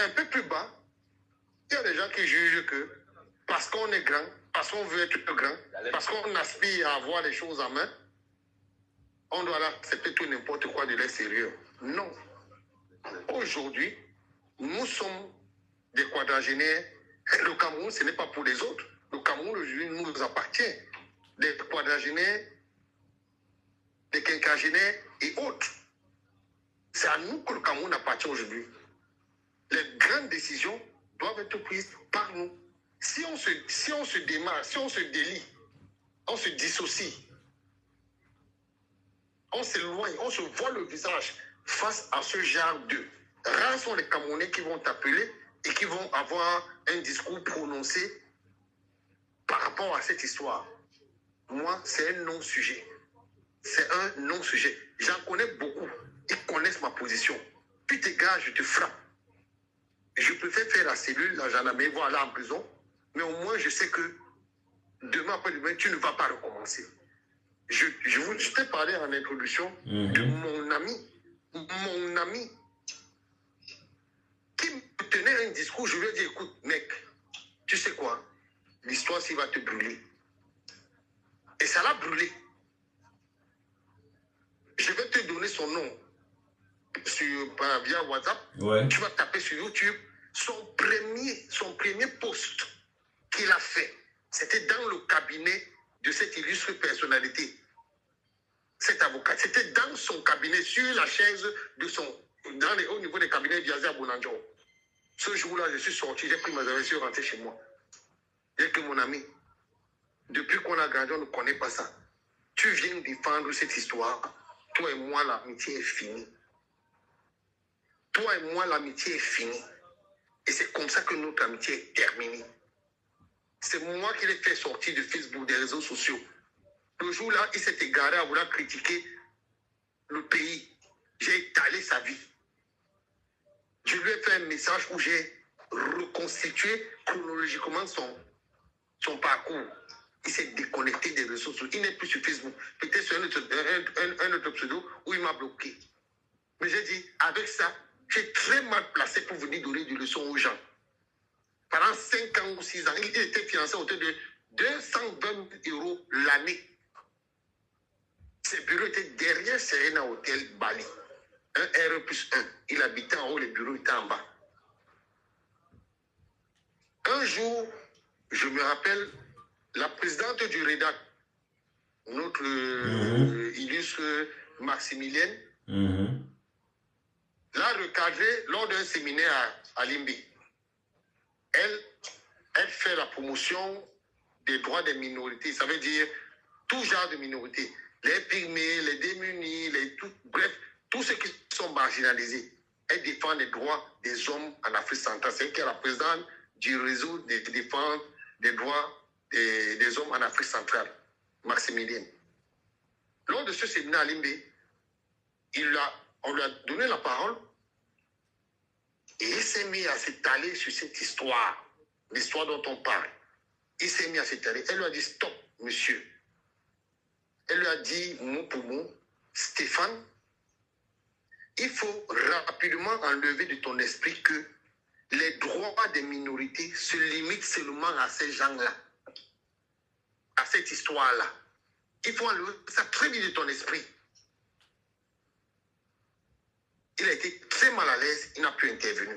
un peu plus bas, il y a des gens qui jugent que parce qu'on est grand, parce qu'on veut être grand, parce qu'on aspire à avoir les choses en main, on doit accepter tout n'importe quoi de l'extérieur. Non. Aujourd'hui, nous sommes des quadragénaires. Le Cameroun, ce n'est pas pour les autres. Le Cameroun, aujourd'hui, nous appartient. Des quadragénaires, des quinquagénaires et autres. C'est à nous que le Cameroun appartient aujourd'hui. Les grandes décisions doivent être prises par nous. Si on se démarre, si on se délie, on se dissocie, on s'éloigne, on se voit le visage face à ce genre de... Rares sont les Camerounais qui vont t'appeler et qui vont avoir un discours prononcé par rapport à cette histoire. Moi, c'est un non-sujet. C'est un non-sujet. J'en connais beaucoup. Ils connaissent ma position. Puis tes gars, je te frappe. Je préfère faire la cellule, la gendarmerie, voir là en prison, mais au moins je sais que demain après-demain, tu ne vas pas recommencer. Je t'ai parlé en introduction de mon ami, qui me tenait un discours. Je lui ai dit, écoute, mec, tu sais quoi, l'histoire, s'il va te brûler. Et ça l'a brûlé. Je vais te donner son nom via WhatsApp. Ouais. Tu vas taper sur YouTube. Son premier post qu'il a fait, c'était dans le cabinet de cette illustre personnalité, cet avocat. C'était dans son cabinet, sur la chaise de au niveau des cabinets d'Yazia Bonanjo. Ce jour-là, je suis sorti, j'ai pris mes affaires, je suis rentré chez moi. J'ai que mon ami, depuis qu'on a grandi, on ne connaît pas ça. Tu viens défendre cette histoire. Toi et moi, l'amitié est finie. Toi et moi, l'amitié est finie. Et c'est comme ça que notre amitié est terminée. C'est moi qui l'ai fait sortir de Facebook, des réseaux sociaux. Le jour-là, il s'est égaré à vouloir critiquer le pays. J'ai étalé sa vie. Je lui ai fait un message où j'ai reconstitué chronologiquement son parcours. Il s'est déconnecté des réseaux sociaux. Il n'est plus sur Facebook. Peut-être sur un autre pseudo où il m'a bloqué. Mais j'ai dit, avec ça, j'ai très mal placé pour venir donner des leçons aux gens. Pendant 5 ans ou 6 ans, il était financé à hauteur de 220 € l'année. Ses bureaux étaient derrière Serena Hotel Bali. Un R+1. Il habitait en haut, les bureaux étaient en bas. Un jour, je me rappelle, la présidente du REDAC, notre illustre Maximilienne, l'a recadré lors d'un séminaire à Limbi. Elle fait la promotion des droits des minorités. Ça veut dire tout genre de minorités. Les pygmées, les démunis, bref, tous ceux qui sont marginalisés. Elle défend les droits des hommes en Afrique centrale. C'est elle qui est la présidente du réseau de défense des droits des hommes en Afrique centrale, Maximilien. Lors de ce séminaire à Limbe, on lui a donné la parole et il s'est mis à s'étaler sur cette histoire, l'histoire dont on parle. Il s'est mis à s'étaler. Elle lui a dit, stop, monsieur. Elle lui a dit, mot pour mot, Stéphane, il faut rapidement enlever de ton esprit que les droits des minorités se limitent seulement à ces gens-là, à cette histoire-là. Il faut enlever ça très vite de ton esprit. Il a été très mal à l'aise, il n'a plus intervenu.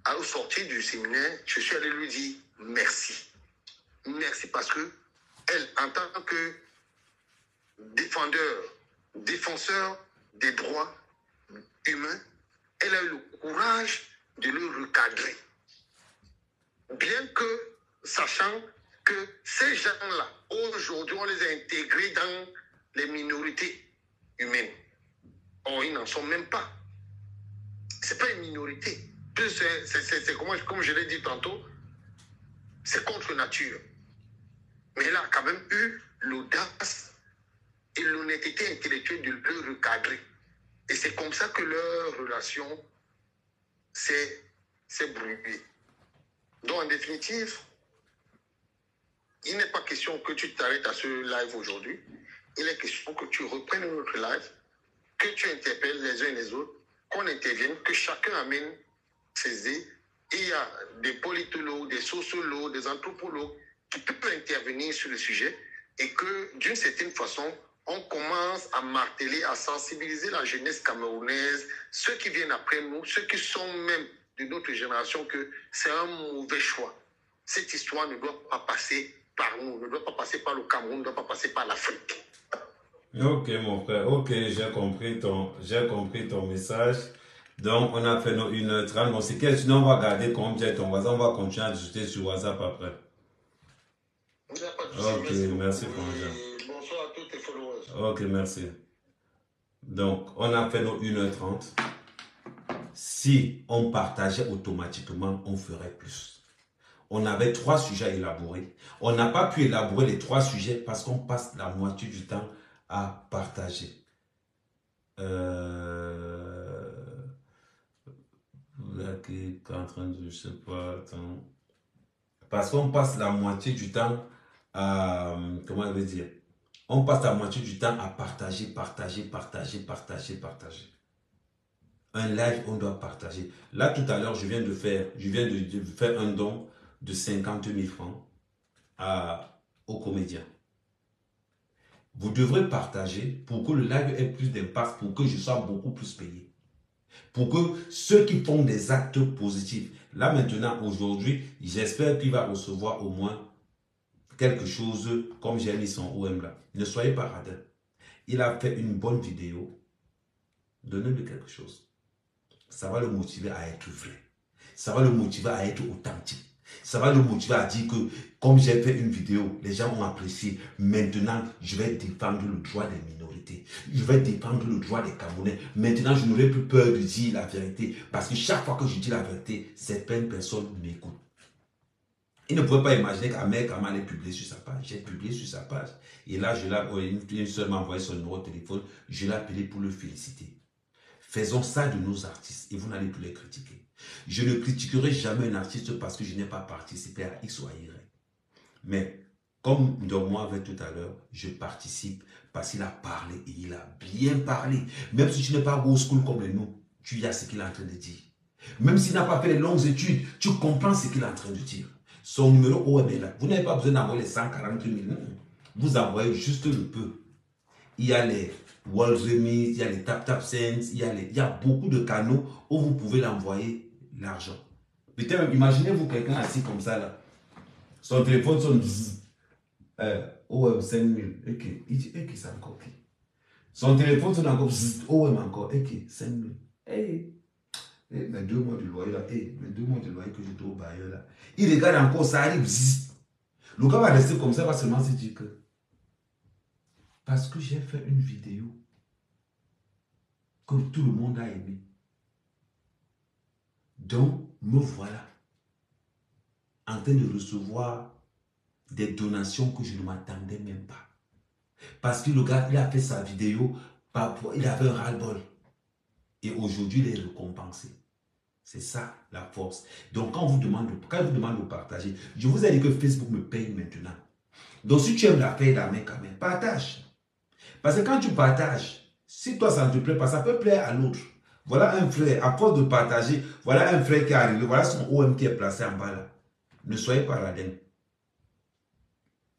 À sortir du séminaire, je suis allé lui dire merci. Merci parce que elle, en tant que défenseur des droits humains, elle a eu le courage de le recadrer. Bien que, sachant que ces gens-là, aujourd'hui, on les a intégrés dans les minorités humaines. Or, ils n'en sont même pas. Ce n'est pas une minorité. C'est comme je l'ai dit tantôt, c'est contre nature. Mais elle a quand même eu l'audace et l'honnêteté intellectuelle de le recadrer. Et c'est comme ça que leur relation s'est brouillée. Donc, en définitive, il n'est pas question que tu t'arrêtes à ce live aujourd'hui. Il est question que tu reprennes notre live, que tu interpelles les uns et les autres, qu'on intervienne, que chacun amène ses idées. Il y a des politologues, des sociologues, des anthropologues qui peuvent intervenir sur le sujet et que, d'une certaine façon, on commence à marteler, à sensibiliser la jeunesse camerounaise, ceux qui viennent après nous, ceux qui sont même de notre génération, que c'est un mauvais choix. Cette histoire ne doit pas passer par nous, ne doit pas passer par le Cameroun, ne doit pas passer par l'Afrique. Ok, mon frère, ok, j'ai compris ton message. Donc, on a fait nos 1h30. Bon, c'est quel sinon on va garder comme j'ai ton voisin, on va continuer à discuter sur WhatsApp après. Ok, merci, Frangin. Bonsoir à tous tes followers. Ok, merci. Donc, on a fait nos 1h30. Si on partageait automatiquement, on ferait plus. On avait 3 sujets à élaborer. On n'a pas pu élaborer les 3 sujets parce qu'on passe la moitié du temps à partager. Qui est en train de, je sais pas, attends. Parce qu'on passe la moitié du temps à, comment je vais dire, on passe la moitié du temps à partager. Un live, on doit partager. Là, tout à l'heure, je viens de faire un don de 50 000 francs aux comédiens. Vous devrez partager pour que le live ait plus d'impact, pour que je sois beaucoup plus payé. Pour que ceux qui font des actes positifs, là maintenant, aujourd'hui, j'espère qu'il va recevoir au moins quelque chose comme j'ai mis son OM là. Ne soyez pas radin. Il a fait une bonne vidéo. Donnez-lui quelque chose. Ça va le motiver à être vrai. Ça va le motiver à être authentique. Ça va le motiver à dire que, comme j'ai fait une vidéo, les gens ont apprécié. Maintenant, je vais défendre le droit des minorités. Je vais défendre le droit des Camerounais. Maintenant, je n'aurai plus peur de dire la vérité. Parce que chaque fois que je dis la vérité, certaines personnes m'écoutent. Il ne pouvait pas imaginer qu'Ahmed Kamara allait publier sur sa page. J'ai publié sur sa page. Et là, une seule m'a envoyé son numéro de téléphone. Je l'ai appelé pour le féliciter. Faisons ça de nos artistes et vous n'allez plus les critiquer. Je ne critiquerai jamais un artiste parce que je n'ai pas participé à X ou à Y. Mais, comme moi avait tout à l'heure, je participe parce qu'il a parlé et il a bien parlé. Même si tu n'es pas old school comme nous, tu y as ce qu'il est en train de dire. Même s'il n'a pas fait les longues études, tu comprends ce qu'il est en train de dire. Son numéro OM est là. Vous n'avez pas besoin d'envoyer les 140 000. Vous envoyez juste le peu. Il y a les World Remix, il y a les Tap Sense, il y a beaucoup de canaux où vous pouvez l'envoyer l'argent. Peut-être, imaginez-vous quelqu'un assis comme ça là. Son téléphone sonne. OM 5000. Ok. Il dit, ok, c'est encore qui? Son téléphone sonne encore. OM encore. Ok, 5000. Hey. Mes 2 mois de loyer là. Hey, mes 2 mois de loyer que je dois au bailleur là. Il regarde encore, ça arrive. Le gars va rester comme ça, va seulement se dire que. Parce que j'ai fait une vidéo que tout le monde a aimé. Donc, me voilà en train de recevoir des donations que je ne m'attendais même pas. Parce que le gars, il a fait sa vidéo, il avait un ras-le-bol. Et aujourd'hui, il est récompensé. C'est ça, la force. Donc, quand je vous demande de partager, je vous ai dit que Facebook me paye maintenant. Donc, si tu aimes la paix d'Ahmed Kamara, partage. Parce que quand tu partages, si toi ça ne te plaît pas, ça peut plaire à l'autre. Voilà un frère, à force de partager, voilà un frère qui est arrivé, voilà son OM qui est placé en bas là. Ne soyez pas radin.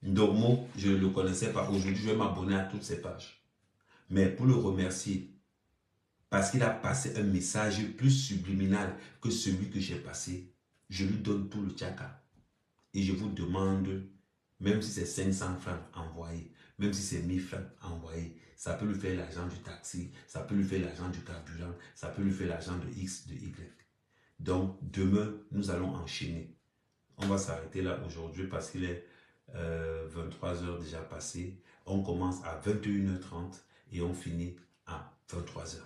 Ndogmo, je ne le connaissais pas. Aujourd'hui, je vais m'abonner à toutes ses pages. Mais pour le remercier, parce qu'il a passé un message plus subliminal que celui que j'ai passé, je lui donne tout le tchaka. Et je vous demande, même si c'est 500 francs envoyés, même si c'est 1000 francs envoyés, ça peut lui faire l'argent du taxi, ça peut lui faire l'argent du carburant, ça peut lui faire l'argent de X, de Y. Donc, demain, nous allons enchaîner. On va s'arrêter là aujourd'hui parce qu'il est 23h déjà passé. On commence à 21h30 et on finit à 23h.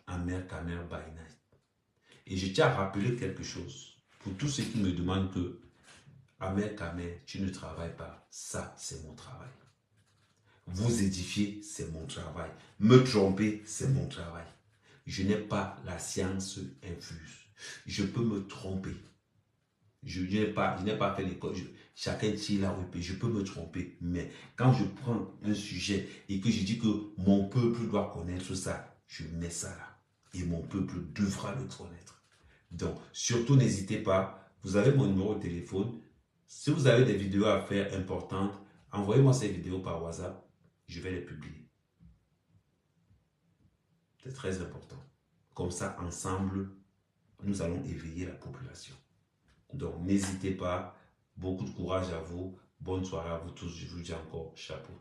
Amer Kamer by night. Et je tiens à rappeler quelque chose. Pour tous ceux qui me demandent que Amer Kamer, tu ne travailles pas. Ça, c'est mon travail. Vous édifier, c'est mon travail. Me tromper, c'est mon travail. Je n'ai pas la science infuse. Je peux me tromper. Je n'ai pas fait l'école. Chacun tire là où il peut. Je peux me tromper. Mais quand je prends un sujet et que je dis que mon peuple doit connaître ça, je mets ça là. Et mon peuple devra le connaître. Donc, surtout n'hésitez pas. Vous avez mon numéro de téléphone. Si vous avez des vidéos à faire importantes, envoyez-moi ces vidéos par WhatsApp. Je vais les publier. C'est très important. Comme ça, ensemble, nous allons éveiller la population. Donc, n'hésitez pas. Beaucoup de courage à vous. Bonne soirée à vous tous. Je vous dis encore chapeau.